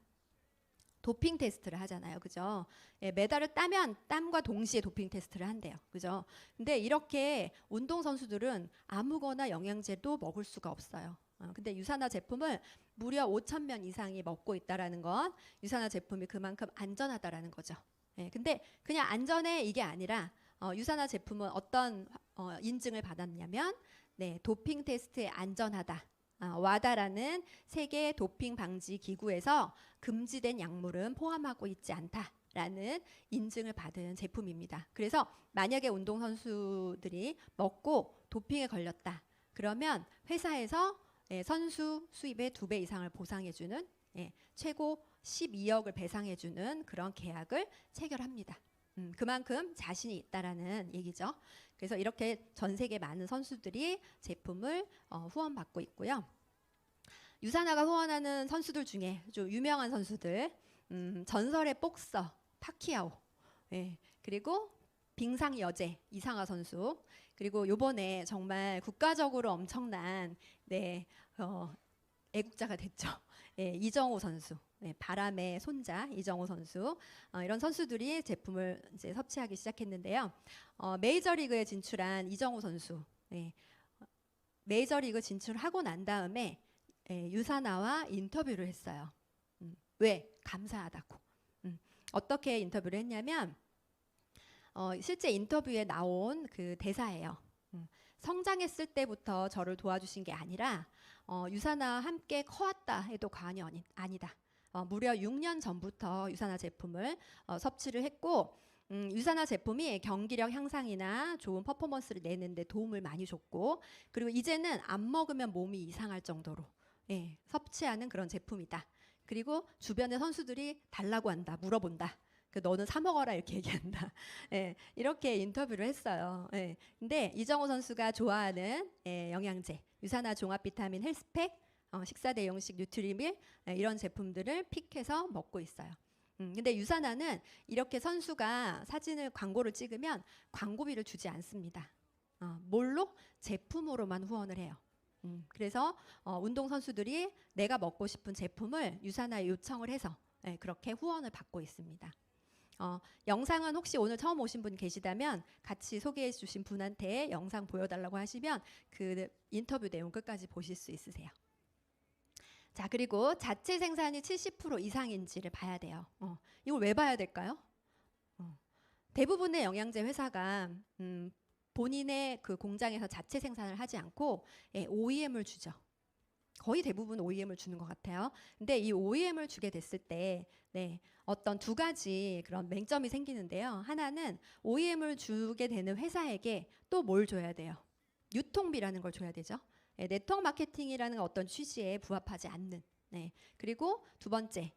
도핑 테스트를 하잖아요. 그죠? 메달을 따면 땀과 동시에 도핑 테스트를 한대요. 그죠? 근데 이렇게 운동 선수들은 아무거나 영양제도 먹을 수가 없어요. 근데 유산화 제품을 무려 5,000명 이상이 먹고 있다라는 건 유산화 제품이 그만큼 안전하다라는 거죠. 근데 그냥 안전해 이게 아니라 유산화 제품은 어떤 인증을 받았냐면 도핑 테스트에 안전하다. 와다라는 세계 도핑 방지 기구에서 금지된 약물은 포함하고 있지 않다라는 인증을 받은 제품입니다. 그래서 만약에 운동선수들이 먹고 도핑에 걸렸다. 그러면 회사에서 선수 수입의 2배 이상을 보상해주는 최고 12억을 배상해주는 그런 계약을 체결합니다. 그만큼 자신이 있다라는 얘기죠. 그래서 이렇게 전 세계 많은 선수들이 제품을 후원받고 있고요. 유산화가 후원하는 선수들 중에 좀 유명한 선수들, 전설의 복서 파키아오, 그리고 빙상 여제 이상화 선수, 그리고 요번에 정말 국가적으로 엄청난 애국자가 됐죠. 이정호 선수. 바람의 손자 이정호 선수 이런 선수들이 제품을 이제 섭취하기 시작했는데요. 메이저리그에 진출한 이정호 선수 메이저리그 진출하고 난 다음에 유산화와 인터뷰를 했어요. 왜? 감사하다고. 어떻게 인터뷰를 했냐면 실제 인터뷰에 나온 그 대사예요. 성장했을 때부터 저를 도와주신 게 아니라 유산화와 함께 커왔다 해도 과언이 아니다. 무려 6년 전부터 유산화 제품을 섭취를 했고 유산화 제품이 경기력 향상이나 좋은 퍼포먼스를 내는데 도움을 많이 줬고 그리고 이제는 안 먹으면 몸이 이상할 정도로 섭취하는 그런 제품이다. 그리고 주변의 선수들이 달라고 한다. 물어본다. 너는 사 먹어라 이렇게 얘기한다. 이렇게 인터뷰를 했어요. 근데 이정호 선수가 좋아하는 영양제 유산화 종합 비타민 헬스팩 식사 대용식 뉴트리밀 이런 제품들을 픽해서 먹고 있어요. 근데 유산화는 이렇게 선수가 사진을 광고를 찍으면 광고비를 주지 않습니다. 뭘로? 제품으로만 후원을 해요. 그래서 운동 선수들이 내가 먹고 싶은 제품을 유사나에 요청을 해서 그렇게 후원을 받고 있습니다. 영상은 혹시 오늘 처음 오신 분 계시다면 같이 소개해 주신 분한테 영상 보여달라고 하시면 그 인터뷰 내용 끝까지 보실 수 있으세요. 자, 그리고 자체 생산이 70% 이상인지를 봐야 돼요. 이걸 왜 봐야 될까요? 대부분의 영양제 회사가 본인의 그 공장에서 자체 생산을 하지 않고 OEM을 주죠. 거의 대부분 OEM을 주는 것 같아요. 근데 이 OEM을 주게 됐을 때 어떤 두 가지 그런 맹점이 생기는데요. 하나는 OEM을 주게 되는 회사에게 또 뭘 줘야 돼요? 유통비라는 걸 줘야 되죠. 네트워크 마케팅이라는 어떤 취지에 부합하지 않는. 그리고 두 번째,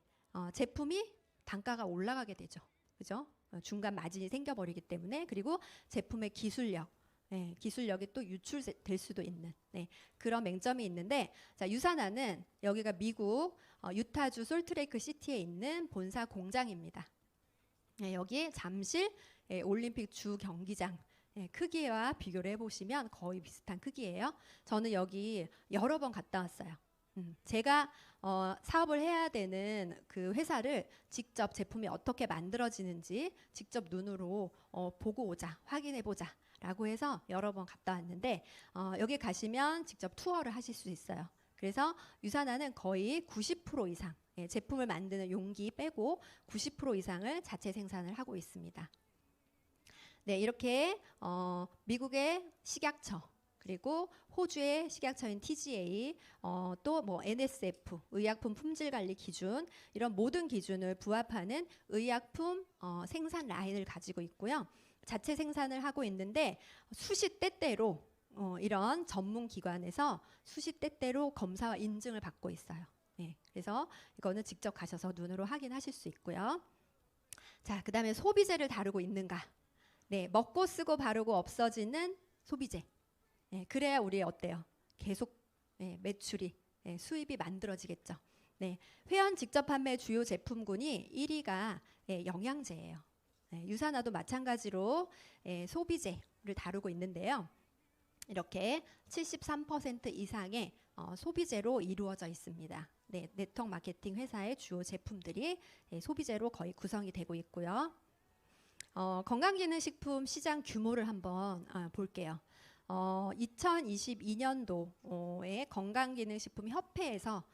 제품이 단가가 올라가게 되죠. 그죠? 중간 마진이 생겨버리기 때문에. 그리고 제품의 기술력이 또 유출될 수도 있는 그런 맹점이 있는데, 자, 유산화는 여기가 미국 유타주 솔트레이크 시티에 있는 본사 공장입니다. 여기 잠실 올림픽 주 경기장 크기와 비교를 해보시면 거의 비슷한 크기예요. 저는 여기 여러 번 갔다 왔어요. 제가 사업을 해야 되는 그 회사를 직접 제품이 어떻게 만들어지는지 직접 눈으로 보고 오자, 확인해 보자 라고 해서 여러 번 갔다 왔는데, 여기 가시면 직접 투어를 하실 수 있어요. 그래서 유산화는 거의 90% 이상 제품을 만드는 용기 빼고 90% 이상을 자체 생산을 하고 있습니다. 네, 이렇게 미국의 식약처, 그리고 호주의 식약처인 TGA, 또 뭐 NSF, 의약품 품질 관리 기준, 이런 모든 기준을 부합하는 의약품 생산 라인을 가지고 있고요. 자체 생산을 하고 있는데 수시 때때로 이런 전문 기관에서 수시 때때로 검사와 인증을 받고 있어요. 그래서 이거는 직접 가셔서 눈으로 확인하실 수 있고요. 자, 그다음에 소비재를 다루고 있는가? 먹고 쓰고 바르고 없어지는 소비재. 그래야 우리 어때요? 계속 매출이 수입이 만들어지겠죠. 회원 직접 판매 주요 제품군이 1위가 영양제예요. 유산화도 마찬가지로 소비재를 다루고 있는데요. 이렇게 73% 이상의 소비재로 이루어져 있습니다. 네트워크 마케팅 회사의 주요 제품들이 소비재로 거의 구성이 되고 있고요. 건강기능식품 시장 규모를 한번 볼게요. 2022년도에 건강기능식품협회에서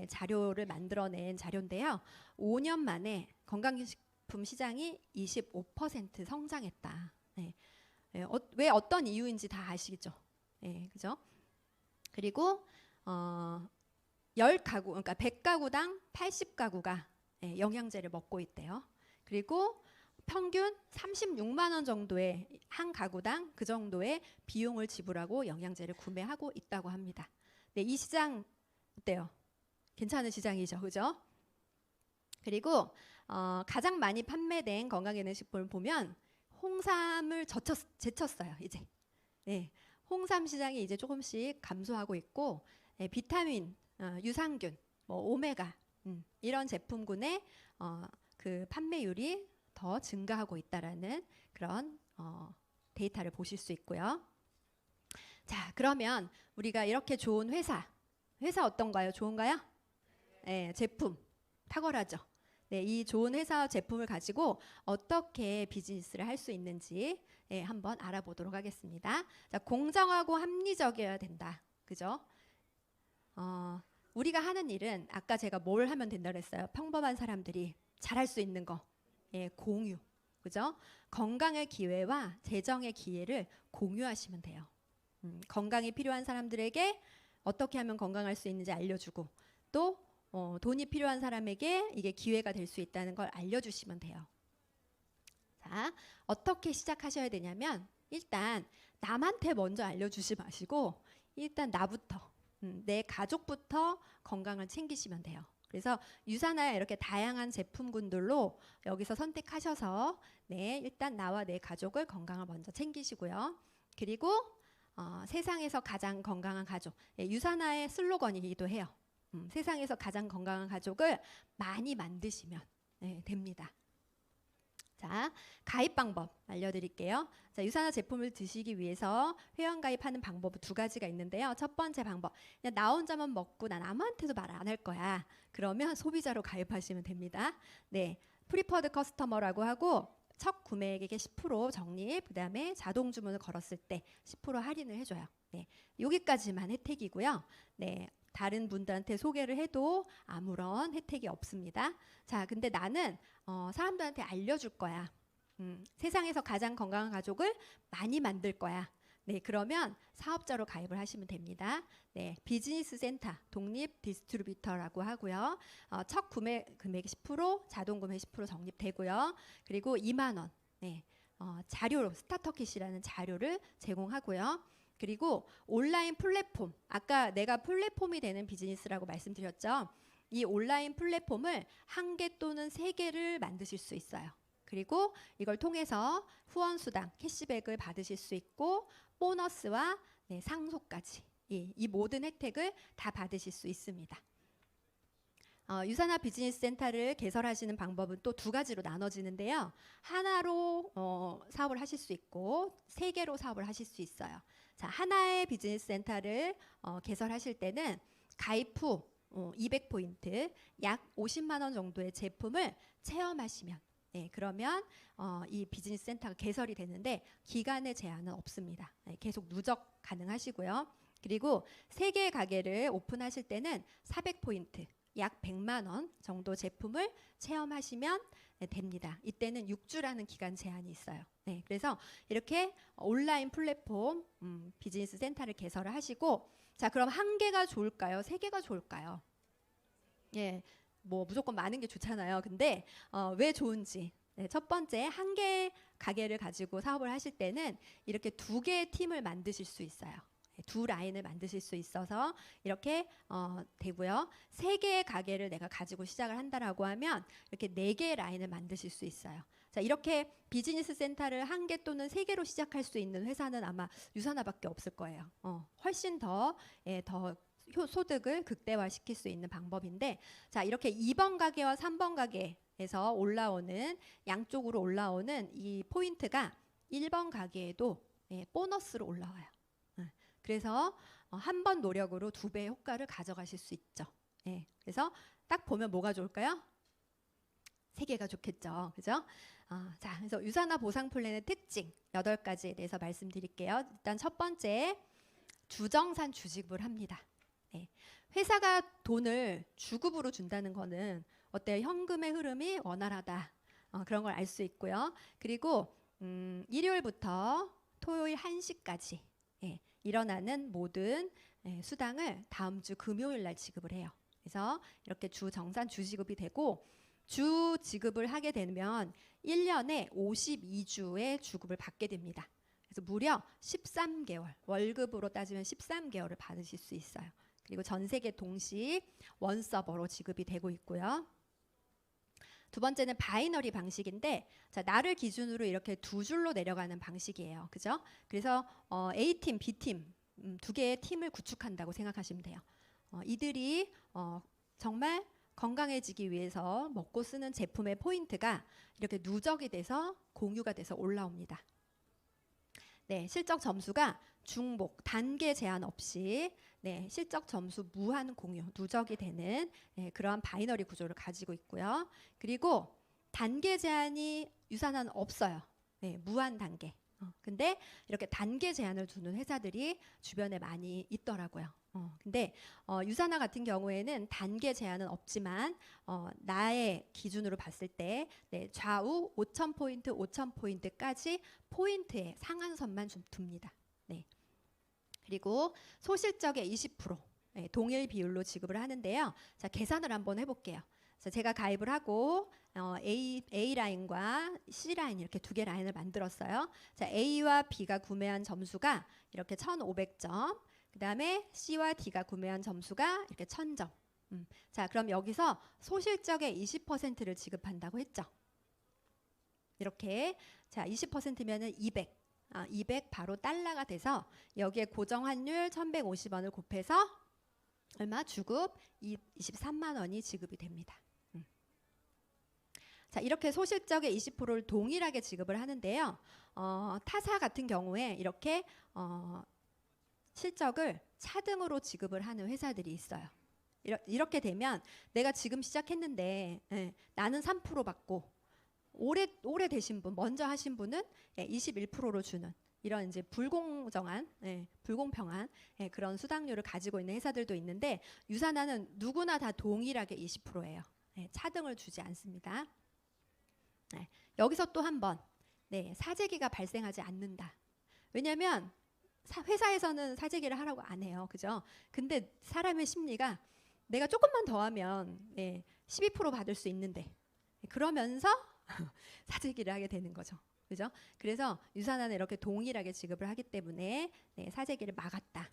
자료를 만들어낸 자료인데요. 5년 만에 건강기능식품 시장이 25% 성장했다. 왜 어떤 이유인지 다 아시겠죠? 그죠? 그리고 10가구, 그러니까 100가구당 80가구가 영양제를 먹고 있대요. 그리고 평균 36만 원 정도의 한 가구당 그 정도의 비용을 지불하고 영양제를 구매하고 있다고 합니다. 이 시장 어때요? 괜찮은 시장이죠, 그죠? 그리고 가장 많이 판매된 건강기능식품을 보면 홍삼을 제쳤어요, 이제. 홍삼 시장이 이제 조금씩 감소하고 있고, 비타민, 유산균, 뭐 오메가 이런 제품군의 그 판매율이 더 증가하고 있다라는 그런 데이터를 보실 수 있고요. 자, 그러면 우리가 이렇게 좋은 회사 어떤가요? 좋은가요? 제품 탁월하죠. 이 좋은 회사 제품을 가지고 어떻게 비즈니스를 할 수 있는지 한번 알아보도록 하겠습니다. 자, 공정하고 합리적이어야 된다. 그죠? 우리가 하는 일은 아까 제가 뭘 하면 된다고 했어요? 평범한 사람들이 잘할 수 있는 거. 공유. 그죠? 건강의 기회와 재정의 기회를 공유하시면 돼요. 건강이 필요한 사람들에게 어떻게 하면 건강할 수 있는지 알려주고, 또 돈이 필요한 사람에게 이게 기회가 될 수 있다는 걸 알려주시면 돼요. 자, 어떻게 시작하셔야 되냐면, 일단 남한테 먼저 알려주지 마시고 일단 나부터, 내 가족부터 건강을 챙기시면 돼요. 그래서 유산화에 이렇게 다양한 제품군들로 여기서 선택하셔서 일단 나와 내 가족을 건강을 먼저 챙기시고요. 그리고 세상에서 가장 건강한 가족, 유산화의 슬로건이기도 해요. 세상에서 가장 건강한 가족을 많이 만드시면 됩니다. 자, 가입 방법 알려드릴게요. 자, 유산화 제품을 드시기 위해서 회원 가입하는 방법은 두 가지가 있는데요. 첫 번째 방법, 그냥 나 혼자만 먹고 난 아무한테도 말 안 할 거야. 그러면 소비자로 가입하시면 됩니다. 네, 프리퍼드 커스터머라고 하고 첫 구매액의 10% 적립, 그 다음에 자동 주문을 걸었을 때 10% 할인을 해줘요. 네, 여기까지만 혜택이고요. 네, 다른 분들한테 소개를 해도 아무런 혜택이 없습니다. 자, 근데 나는 사람들한테 알려줄 거야. 세상에서 가장 건강한 가족을 많이 만들 거야. 네, 그러면 사업자로 가입을 하시면 됩니다. 네, 비즈니스 센터 독립 디스트리뷰터라고 하고요. 첫 구매 금액 10%, 자동 구매 10% 적립되고요. 그리고 2만 원. 네, 자료로 스타터킷이라는 자료를 제공하고요. 그리고 온라인 플랫폼, 아까 내가 플랫폼이 되는 비즈니스라고 말씀드렸죠. 이 온라인 플랫폼을 1개 또는 3개를 만드실 수 있어요. 그리고 이걸 통해서 후원 수당, 캐시백을 받으실 수 있고 보너스와 네, 상속까지 이 모든 혜택을 다 받으실 수 있습니다. 유산화 비즈니스 센터를 개설하시는 방법은 또 두 가지로 나눠지는데요. 하나로 사업을 하실 수 있고 3개로 사업을 하실 수 있어요. 자, 하나의 비즈니스 센터를 개설하실 때는 가입 후 200포인트, 약 50만 원 정도의 제품을 체험하시면 네, 그러면 이 비즈니스 센터가 개설이 되는데 기간의 제한은 없습니다. 네, 계속 누적 가능하시고요. 그리고 3개의 가게를 오픈하실 때는 400포인트, 약 100만 원 정도 제품을 체험하시면 네, 됩니다. 이때는 6주라는 기간 제한이 있어요. 네, 그래서 이렇게 온라인 플랫폼 비즈니스 센터를 개설을 하시고 자, 그럼 1개가 좋을까요? 3개가 좋을까요? 예, 뭐 무조건 많은 게 좋잖아요. 근데 왜 좋은지 네, 첫 번째 1개 가게를 가지고 사업을 하실 때는 이렇게 2개의 팀을 만드실 수 있어요. 2 라인을 만드실 수 있어서 이렇게 되고요. 3개의 가게를 내가 가지고 시작을 한다라고 하면 이렇게 4개의 라인을 만드실 수 있어요. 자, 이렇게 비즈니스 센터를 1개 또는 3개로 시작할 수 있는 회사는 아마 유산화밖에 없을 거예요. 훨씬 더 소득을 극대화시킬 수 있는 방법인데 자, 이렇게 2번 가게와 3번 가게에서 올라오는 양쪽으로 올라오는 이 포인트가 1번 가게에도 보너스로 올라와요. 그래서 한 번 노력으로 2배의 효과를 가져가실 수 있죠. 그래서 딱 보면 뭐가 좋을까요? 3개가 좋겠죠. 그죠? 자, 그래서 유산화 보상 플랜의 특징 8가지에 대해서 말씀드릴게요. 일단 첫 번째, 주정산 주지급을 합니다. 네. 회사가 돈을 주급으로 준다는 거는 어때요? 현금의 흐름이 원활하다. 그런 걸 알 수 있고요. 그리고 일요일부터 토요일 1시까지 일어나는 모든 수당을 다음 주 금요일 날 지급을 해요. 그래서 이렇게 주정산 주지급이 되고 주 지급을 하게 되면 1년에 52주의 주급을 받게 됩니다. 그래서 무려 13개월, 월급으로 따지면 13개월을 받으실 수 있어요. 그리고 전 세계 동시 원 서버로 지급이 되고 있고요. 두 번째는 바이너리 방식인데 자, 날을 기준으로 이렇게 2줄로 내려가는 방식이에요. 그죠? 그래서 A팀, B팀 2개의 팀을 구축한다고 생각하시면 돼요. 이들이 정말 건강해지기 위해서 먹고 쓰는 제품의 포인트가 이렇게 누적이 돼서 공유가 돼서 올라옵니다. 네, 실적 점수가 중복, 단계 제한 없이 실적 점수 무한 공유, 누적이 되는 그러한 바이너리 구조를 가지고 있고요. 그리고 단계 제한이 유산화는 없어요. 무한 단계. 근데 이렇게 단계 제한을 두는 회사들이 주변에 많이 있더라고요. 근데 유산화 같은 경우에는 단계 제한은 없지만 나의 기준으로 봤을 때 좌우 5,000포인트, 5,000포인트까지 포인트의 상한선만 좀 둡니다. 그리고 소실적의 20% 동일 비율로 지급을 하는데요. 자, 계산을 한번 해볼게요. 자, 제가 가입을 하고 A 라인과 C 라인 이렇게 2개 라인을 만들었어요. 자, A와 B가 구매한 점수가 이렇게 1,500점. 그 다음에 C와 D가 구매한 점수가 이렇게 1,000점. 자, 그럼 여기서 소실적의 20%를 지급한다고 했죠. 이렇게 자 20%면은 200. 200 바로 달러가 돼서 여기에 고정 환율 1,150원을 곱해서 얼마 주급 23만 원이 지급이 됩니다. 자, 이렇게 소실적의 20%를 동일하게 지급을 하는데요. 타사 같은 경우에 이렇게 실적을 차등으로 지급을 하는 회사들이 있어요. 이렇게 되면 내가 지금 시작했는데 나는 3% 받고 오래 되신 분, 먼저 하신 분은 21%로 주는 이런 이제 불공정한, 불공평한 그런 수당률을 가지고 있는 회사들도 있는데 유산하는 누구나 다 동일하게 20%예요. 차등을 주지 않습니다. 여기서 또 한 번 사재기가 발생하지 않는다. 왜냐하면 회사에서는 사재기를 하라고 안 해요, 그죠? 근데 사람의 심리가 내가 조금만 더 하면 12% 받을 수 있는데 그러면서 사재기를 하게 되는 거죠. 그죠? 그래서 유산화는 이렇게 동일하게 지급을 하기 때문에 사재기를 막았다.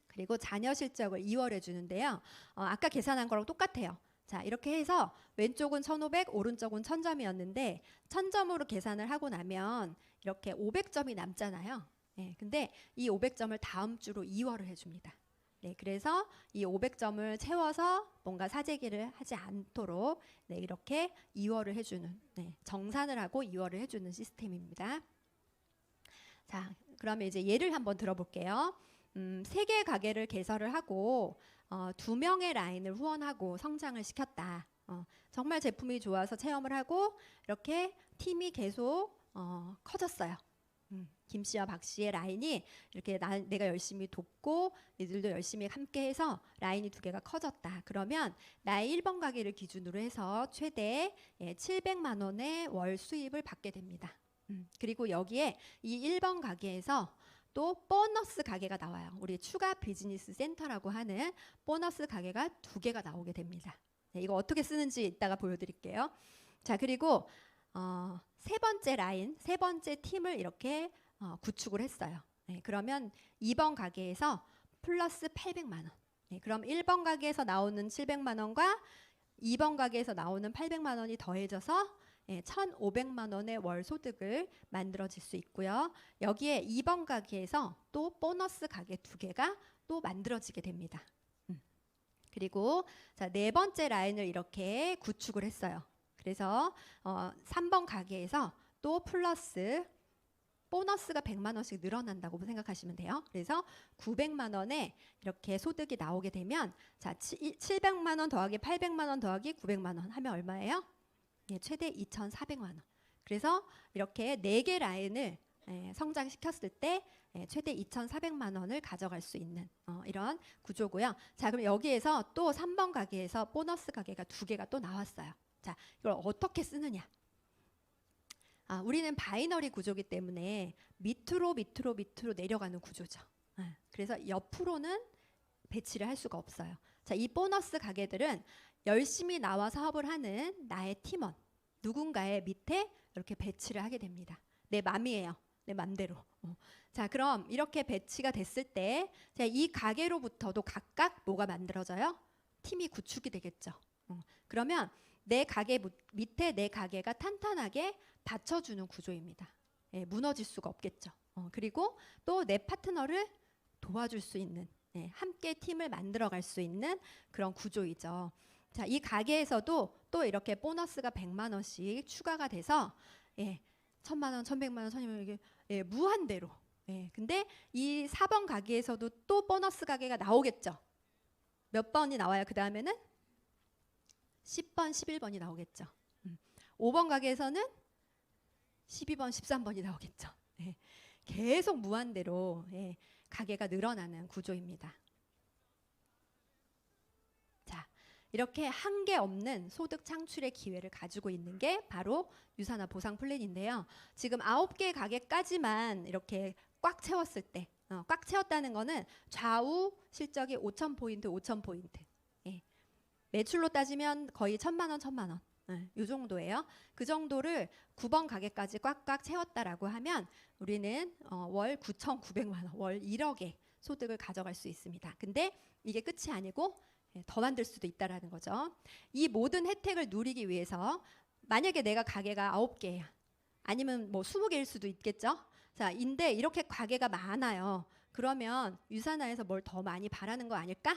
그리고 잔여 실적을 2월에 주는데요. 아까 계산한 거랑 똑같아요. 자, 이렇게 해서 왼쪽은 1500, 오른쪽은 1000점이었는데 1000점으로 계산을 하고 나면 이렇게 500점이 남잖아요. 근데 이 500점을 다음 주로 2월을 해줍니다. 그래서 이 500점을 채워서 뭔가 사재기를 하지 않도록 이렇게 2월을 해주는 정산을 하고 2월을 해주는 시스템입니다. 자, 그러면 이제 예를 한번 들어볼게요. 3개 가게를 개설을 하고 2명의 라인을 후원하고 성장을 시켰다. 정말 제품이 좋아서 체험을 하고 이렇게 팀이 계속 커졌어요. 김 씨와 박 씨의 라인이 이렇게 내가 열심히 돕고 이들도 열심히 함께해서 라인이 2개가 커졌다. 그러면 나의 1번 가게를 기준으로 해서 최대 700만 원의 월 수입을 받게 됩니다. 그리고 여기에 이 1번 가게에서 또 보너스 가게가 나와요. 우리 추가 비즈니스 센터라고 하는 보너스 가게가 2개가 나오게 됩니다. 이거 어떻게 쓰는지 이따가 보여드릴게요. 자, 그리고 세 번째 라인, 세 번째 팀을 이렇게 구축을 했어요. 그러면 2번 가게에서 플러스 800만 원. 그럼 1번 가게에서 나오는 700만 원과 2번 가게에서 나오는 800만 원이 더해져서 1,500만 원의 월 소득을 만들어질 수 있고요. 여기에 2번 가게에서 또 보너스 가게 2개가 또 만들어지게 됩니다. 그리고 자, 네 번째 라인을 이렇게 구축을 했어요. 그래서 3번 가게에서 또 플러스 보너스가 100만 원씩 늘어난다고 생각하시면 돼요. 그래서 900만 원에 이렇게 소득이 나오게 되면 자, 700만 원 더하기 800만 원 더하기 900만 원 하면 얼마예요? 최대 2,400만 원. 그래서 이렇게 4개 라인을 성장시켰을 때 최대 2,400만 원을 가져갈 수 있는 이런 구조고요. 자, 그럼 여기에서 또 3번 가게에서 보너스 가게가 2개가 또 나왔어요. 자, 이걸 어떻게 쓰느냐? 우리는 바이너리 구조이기 때문에 밑으로 내려가는 구조죠. 그래서 옆으로는 배치를 할 수가 없어요. 자, 이 보너스 가게들은 열심히 나와 사업을 하는 나의 팀원 누군가의 밑에 이렇게 배치를 하게 됩니다. 내 맘이에요. 내 맘대로. 자, 그럼 이렇게 배치가 됐을 때 이 가게로부터도 각각 뭐가 만들어져요? 팀이 구축이 되겠죠. 그러면 내 가게 밑에 내 가게가 탄탄하게 받쳐주는 구조입니다. 무너질 수가 없겠죠. 그리고 또 내 파트너를 도와줄 수 있는 함께 팀을 만들어갈 수 있는 그런 구조이죠. 자, 이 가게에서도 또 이렇게 보너스가 100만 원씩 추가가 돼서 1,000만 원, 1,100만 원, 1,200만 원 이게 무한대로. 근데 이 4번 가게에서도 또 보너스 가게가 나오겠죠. 몇 번이 나와요? 그 다음에는 10번, 11번이 나오겠죠. 5번 가게에서는 12번, 13번이 나오겠죠. 계속 무한대로 가게가 늘어나는 구조입니다. 자, 이렇게 한계 없는 소득 창출의 기회를 가지고 있는 게 바로 유산화 보상 플랜인데요. 지금 9개 가게까지만 이렇게 꽉 채웠을 때, 꽉 채웠다는 거는 좌우 실적이 5,000포인트, 5,000포인트. 매출로 따지면 거의 1,000만 원, 1,000만 원. 이 정도예요. 그 정도를 9번 가게까지 꽉꽉 채웠다라고 하면 우리는 월 9,900만 원, 월 1억의 소득을 가져갈 수 있습니다. 근데 이게 끝이 아니고 더 만들 수도 있다라는 거죠. 이 모든 혜택을 누리기 위해서 만약에 내가 가게가 9개야. 아니면 뭐 20개일 수도 있겠죠. 자, 근데 이렇게 가게가 많아요. 그러면 유산화에서 뭘 더 많이 바라는 거 아닐까?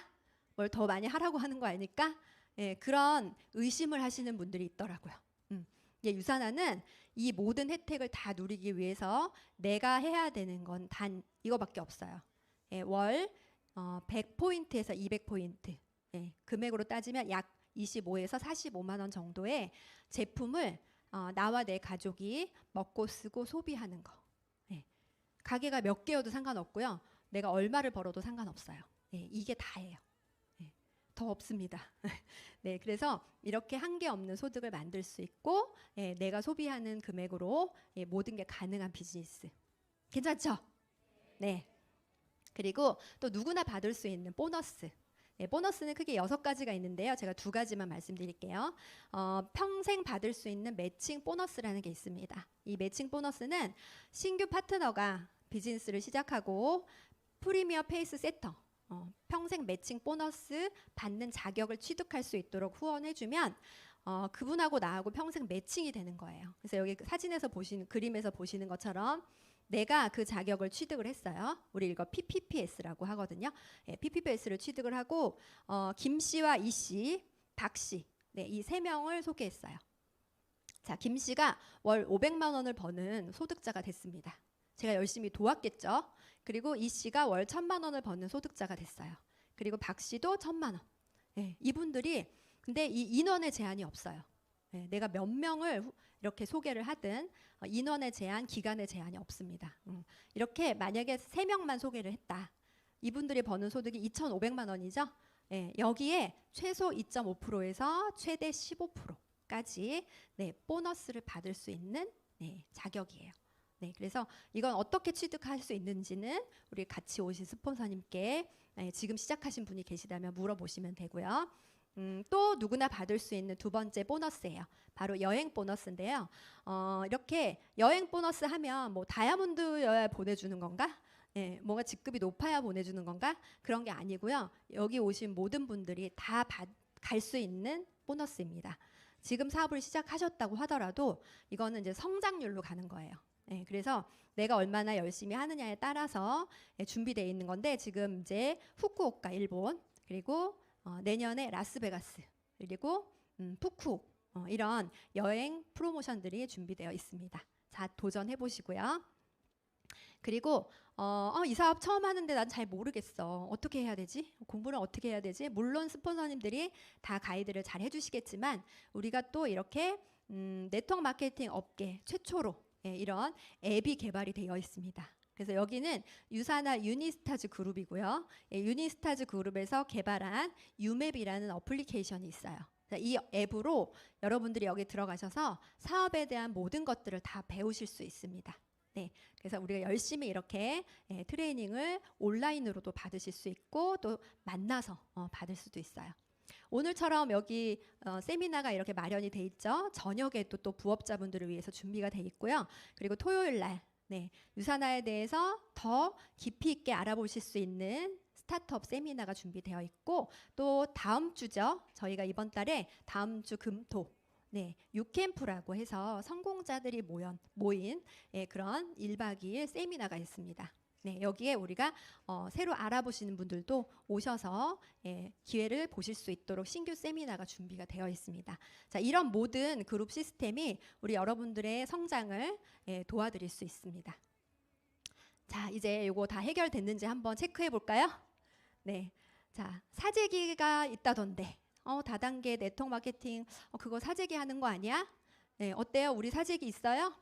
뭘 더 많이 하라고 하는 거 아닐까? 그런 의심을 하시는 분들이 있더라고요. 유산화는 이 모든 혜택을 다 누리기 위해서 내가 해야 되는 건 단 이거밖에 없어요. 월 100포인트에서 200포인트. 금액으로 따지면 약 25에서 45만 원 정도의 제품을 나와 내 가족이 먹고 쓰고 소비하는 거. 가게가 몇 개여도 상관없고요. 내가 얼마를 벌어도 상관없어요. 이게 다예요. 더 없습니다. 네, 그래서 이렇게 한계 없는 소득을 만들 수 있고 내가 소비하는 금액으로 모든 게 가능한 비즈니스. 괜찮죠? 네. 그리고 또 누구나 받을 수 있는 보너스. 보너스는 크게 6가지가 있는데요. 제가 2가지만 말씀드릴게요. 평생 받을 수 있는 매칭 보너스라는 게 있습니다. 이 매칭 보너스는 신규 파트너가 비즈니스를 시작하고 프리미어 페이스 세터, 평생 매칭 보너스 받는 자격을 취득할 수 있도록 후원해주면 그분하고 나하고 평생 매칭이 되는 거예요. 그래서 여기 사진에서 보시는, 그림에서 보시는 것처럼 내가 그 자격을 취득을 했어요. 우리 이거 PPPS라고 하거든요. PPPS를 취득을 하고 김 씨와 이 씨, 박 씨, 이 3명을 소개했어요. 자, 김 씨가 월 500만 원을 버는 소득자가 됐습니다. 제가 열심히 도왔겠죠. 그리고 이 씨가 월 1000만 원을 버는 소득자가 됐어요. 그리고 박 씨도 1000만 원. 이분들이 근데 이 인원의 제한이 없어요. 내가 몇 명을 이렇게 소개를 하든 인원의 제한, 기간의 제한이 없습니다. 이렇게 만약에 3명만 소개를 했다. 이분들이 버는 소득이 2,500만 원이죠. 여기에 최소 2.5%에서 최대 15%까지 보너스를 받을 수 있는 자격이에요. 그래서 이건 어떻게 취득할 수 있는지는 우리 같이 오신 스폰서님께 지금 시작하신 분이 계시다면 물어보시면 되고요. 또 누구나 받을 수 있는 2번째 보너스예요. 바로 여행 보너스인데요. 이렇게 여행 보너스 하면 뭐 다이아몬드여야 보내주는 건가? 뭔가 직급이 높아야 보내주는 건가? 그런 게 아니고요. 여기 오신 모든 분들이 다 갈 수 있는 보너스입니다. 지금 사업을 시작하셨다고 하더라도 이거는 이제 성장률로 가는 거예요. 그래서 내가 얼마나 열심히 하느냐에 따라서 준비되어 있는 건데 지금 이제 후쿠오카 일본 그리고 내년에 라스베가스 그리고 푸쿠 이런 여행 프로모션들이 준비되어 있습니다. 자, 도전해 보시고요. 그리고 이 사업 처음 하는데 난 잘 모르겠어. 어떻게 해야 되지? 공부를 어떻게 해야 되지? 물론 스폰서님들이 다 가이드를 잘 해주시겠지만 우리가 또 이렇게 네트워크 마케팅 업계 최초로 이런 앱이 개발이 되어 있습니다. 그래서 여기는 유산화 유니스타즈 그룹이고요. 유니스타즈 그룹에서 개발한 유맵이라는 어플리케이션이 있어요. 이 앱으로 여러분들이 여기 들어가셔서 사업에 대한 모든 것들을 다 배우실 수 있습니다. 그래서 우리가 열심히 이렇게 트레이닝을 온라인으로도 받으실 수 있고 또 만나서 받을 수도 있어요. 오늘처럼 여기 세미나가 이렇게 마련이 돼 있죠. 저녁에 또 부업자분들을 위해서 준비가 돼 있고요. 그리고 토요일 날 유산화에 대해서 더 깊이 있게 알아보실 수 있는 스타트업 세미나가 준비되어 있고 또 다음 주죠. 저희가 이번 달에 다음 주 금토 유캠프라고 해서 성공자들이 모인 그런 1박 2일 세미나가 있습니다. 여기에 우리가 새로 알아보시는 분들도 오셔서 기회를 보실 수 있도록 신규 세미나가 준비가 되어 있습니다. 자, 이런 모든 그룹 시스템이 우리 여러분들의 성장을 도와드릴 수 있습니다. 자, 이제 이거 다 해결됐는지 한번 체크해 볼까요? 자, 사재기가 있다던데 다단계 네트워크 마케팅 그거 사재기 하는 거 아니야? 어때요? 우리 사재기 있어요?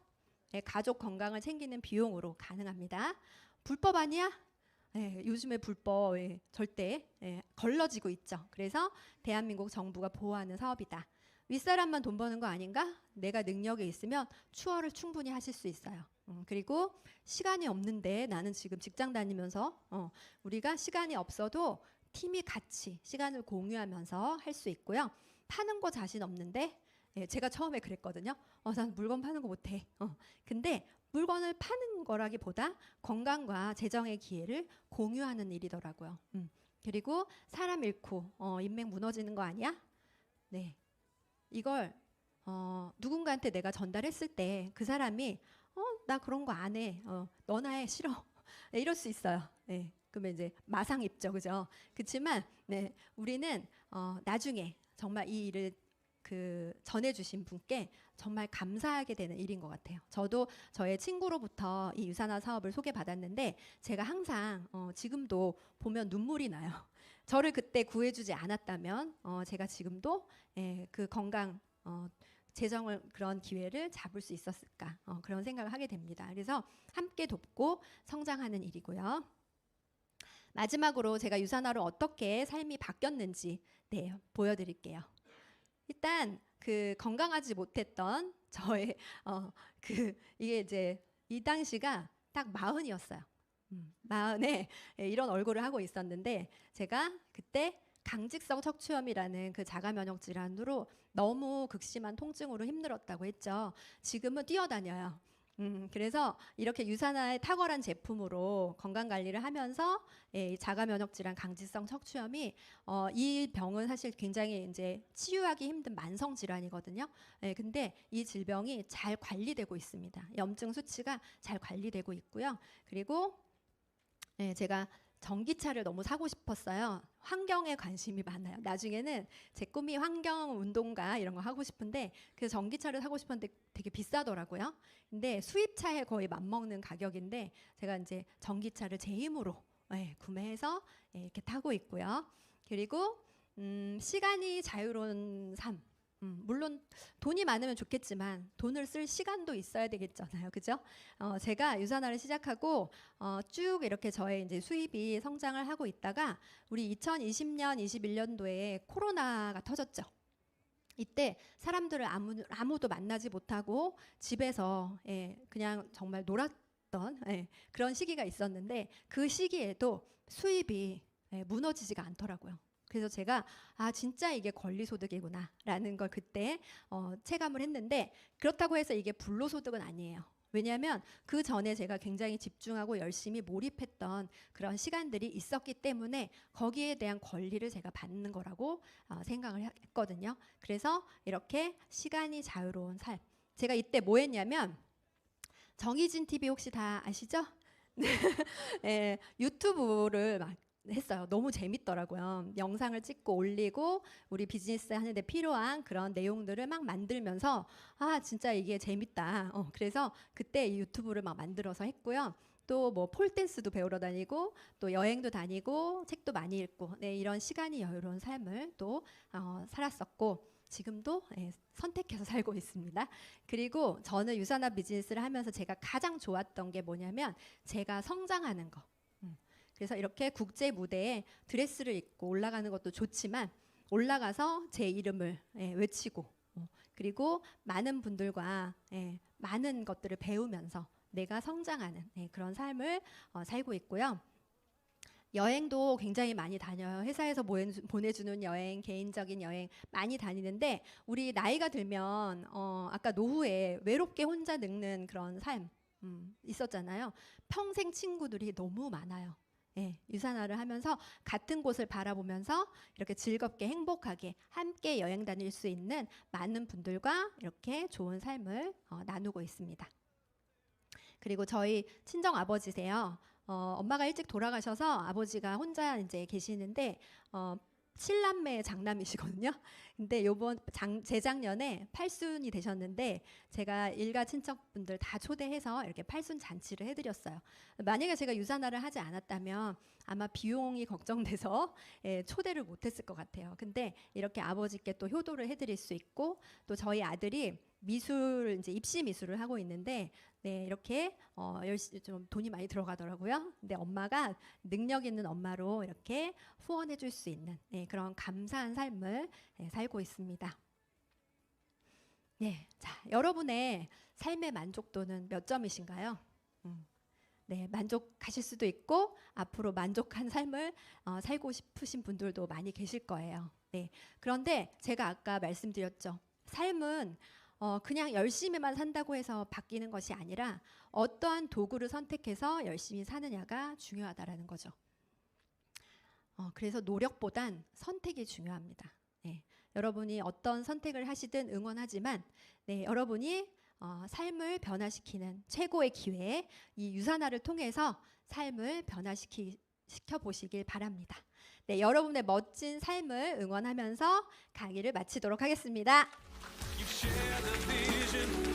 가족 건강을 챙기는 비용으로 가능합니다. 불법 아니야? 요즘에 불법 절대 걸러지고 있죠. 그래서 대한민국 정부가 보호하는 사업이다. 윗사람만 돈 버는 거 아닌가? 내가 능력이 있으면 추월을 충분히 하실 수 있어요. 그리고 시간이 없는데 나는 지금 직장 다니면서 우리가 시간이 없어도 팀이 같이 시간을 공유하면서 할 수 있고요. 파는 거 자신 없는데 제가 처음에 그랬거든요. 난 물건 파는 거 못해. 근데 물건을 파는 거라기보다 건강과 재정의 기회를 공유하는 일이더라고요. 그리고 사람 잃고 인맥 무너지는 거 아니야? 이걸 누군가한테 내가 전달했을 때 그 사람이 나 그런 거 안 해. 너나 해. 싫어. 이럴 수 있어요. 그러면 이제 마상 입죠, 그죠? 그렇지만 우리는 나중에 정말 이 일을 그 전해주신 분께 정말 감사하게 되는 일인 것 같아요. 저도 저의 친구로부터 이 유산화 사업을 소개받았는데 제가 항상 지금도 보면 눈물이 나요. 저를 그때 구해주지 않았다면 제가 지금도 그 건강 재정을 그런 기회를 잡을 수 있었을까 그런 생각을 하게 됩니다. 그래서 함께 돕고 성장하는 일이고요. 마지막으로 제가 유산화로 어떻게 삶이 바뀌었는지 보여드릴게요. 일단 그 건강하지 못했던 저의 이게 이제 이 당시가 딱 40이었어요. 40에 이런 얼굴을 하고 있었는데 제가 그때 강직성 척추염이라는 그 자가 면역 질환으로 너무 극심한 통증으로 힘들었다고 했죠. 지금은 뛰어다녀요. 그래서 이렇게 유산화의 탁월한 제품으로 건강 관리를 하면서 자가 면역 질환 강직성 척추염이 이 병은 사실 굉장히 이제 치유하기 힘든 만성 질환이거든요. 근데 이 질병이 잘 관리되고 있습니다. 염증 수치가 잘 관리되고 있고요. 그리고 제가 전기차를 너무 사고 싶었어요. 환경에 관심이 많아요. 나중에는 제 꿈이 환경 운동가 이런 거 하고 싶은데 그 전기차를 사고 싶었는데 되게 비싸더라고요. 근데 수입차에 거의 맞먹는 가격인데 제가 이제 전기차를 제 힘으로 구매해서 이렇게 타고 있고요. 그리고 시간이 자유로운 삶. 물론 돈이 많으면 좋겠지만 돈을 쓸 시간도 있어야 되겠잖아요, 그죠? 제가 유산화를 시작하고 쭉 이렇게 저의 이제 수입이 성장을 하고 있다가 우리 2020년, 21년도에 코로나가 터졌죠. 이때 사람들을 아무도 만나지 못하고 집에서 그냥 정말 놀았던 그런 시기가 있었는데 그 시기에도 수입이 무너지지가 않더라고요. 그래서 제가 진짜 이게 권리소득이구나라는 걸 그때 체감을 했는데 그렇다고 해서 이게 불로소득은 아니에요. 왜냐하면 그 전에 제가 굉장히 집중하고 열심히 몰입했던 그런 시간들이 있었기 때문에 거기에 대한 권리를 제가 받는 거라고 생각을 했거든요. 그래서 이렇게 시간이 자유로운 삶. 제가 이때 뭐 했냐면 정희진 TV 혹시 다 아시죠? 유튜브를 막 했어요. 너무 재밌더라고요. 영상을 찍고 올리고 우리 비즈니스 하는데 필요한 그런 내용들을 막 만들면서 진짜 이게 재밌다. 그래서 그때 이 유튜브를 막 만들어서 했고요. 또 뭐 폴댄스도 배우러 다니고 또 여행도 다니고 책도 많이 읽고 이런 시간이 여유로운 삶을 또 살았었고 지금도 선택해서 살고 있습니다. 그리고 저는 유산화 비즈니스를 하면서 제가 가장 좋았던 게 뭐냐면 제가 성장하는 거. 그래서 이렇게 국제 무대에 드레스를 입고 올라가는 것도 좋지만 올라가서 제 이름을 외치고 그리고 많은 분들과 많은 것들을 배우면서 내가 성장하는 그런 삶을 살고 있고요. 여행도 굉장히 많이 다녀요. 회사에서 보내주는 여행, 개인적인 여행 많이 다니는데 우리 나이가 들면 아까 노후에 외롭게 혼자 늙는 그런 삶 있었잖아요. 평생 친구들이 너무 많아요. 유산화를 하면서 같은 곳을 바라보면서 이렇게 즐겁게 행복하게 함께 여행 다닐 수 있는 많은 분들과 이렇게 좋은 삶을 나누고 있습니다. 그리고 저희 친정 아버지세요. 엄마가 일찍 돌아가셔서 아버지가 혼자 이제 계시는데 7남매 장남이시거든요. 근데 재작년에 팔순이 되셨는데 제가 일가 친척분들 다 초대해서 이렇게 팔순 잔치를 해드렸어요. 만약에 제가 유산화를 하지 않았다면 아마 비용이 걱정돼서 초대를 못했을 것 같아요. 근데 이렇게 아버지께 또 효도를 해드릴 수 있고 또 저희 아들이 미술 이제 입시 미술을 하고 있는데 이렇게 열심히 좀 돈이 많이 들어가더라고요. 근데 엄마가 능력 있는 엄마로 이렇게 후원해 줄 수 있는 그런 감사한 삶을 살고 있습니다. 자, 여러분의 삶의 만족도는 몇 점이신가요? 만족하실 수도 있고 앞으로 만족한 삶을 살고 싶으신 분들도 많이 계실 거예요. 그런데 제가 아까 말씀드렸죠. 삶은 그냥 열심히만 산다고 해서 바뀌는 것이 아니라 어떠한 도구를 선택해서 열심히 사느냐가 중요하다라는 거죠. 그래서 노력보단 선택이 중요합니다. 여러분이 어떤 선택을 하시든 응원하지만 여러분이 삶을 변화시키는 최고의 기회, 이 유산화를 통해서 삶을 변화시켜 보시길 바랍니다. 네, 여러분의 멋진 삶을 응원하면서 강의를 마치도록 하겠습니다. You share the vision.